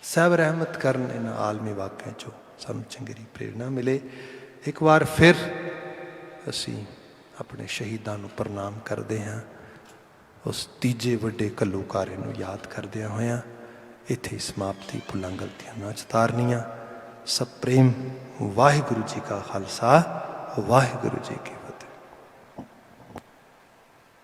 [SPEAKER 1] ਸਾਹਿਬ ਰਹਿਮਤ ਕਰਨ ਇਹਨਾਂ ਆਲਮੀ ਵਾਕਿਆਂ 'ਚੋਂ ਸਾਨੂੰ ਚੰਗੇਰੀ ਪ੍ਰੇਰਨਾ ਮਿਲੇ। ਇੱਕ ਵਾਰ ਫਿਰ ਅਸੀਂ ਆਪਣੇ ਸ਼ਹੀਦਾਂ ਨੂੰ ਪ੍ਰਣਾਮ ਕਰਦੇ ਹਾਂ। ਉਸ ਤੀਜੇ ਵੱਡੇ ਘੱਲੂਘਾਰੇ ਨੂੰ ਯਾਦ ਕਰਦਿਆਂ ਹੋਇਆਂ ਇੱਥੇ ਹੀ ਸਮਾਪਤੀ, ਭੁੱਲਾਂ ਗਲਤੀਆਂ ਨਾ ਚਤਾਰਨੀਆਂ। ਸਭ ਪ੍ਰੇਮ। ਵਾਹਿਗੁਰੂ ਜੀ ਕਾ ਖਾਲਸਾ, ਵਾਹਿਗੁਰੂ ਜੀ ਕੀ ਫਤਿਹ।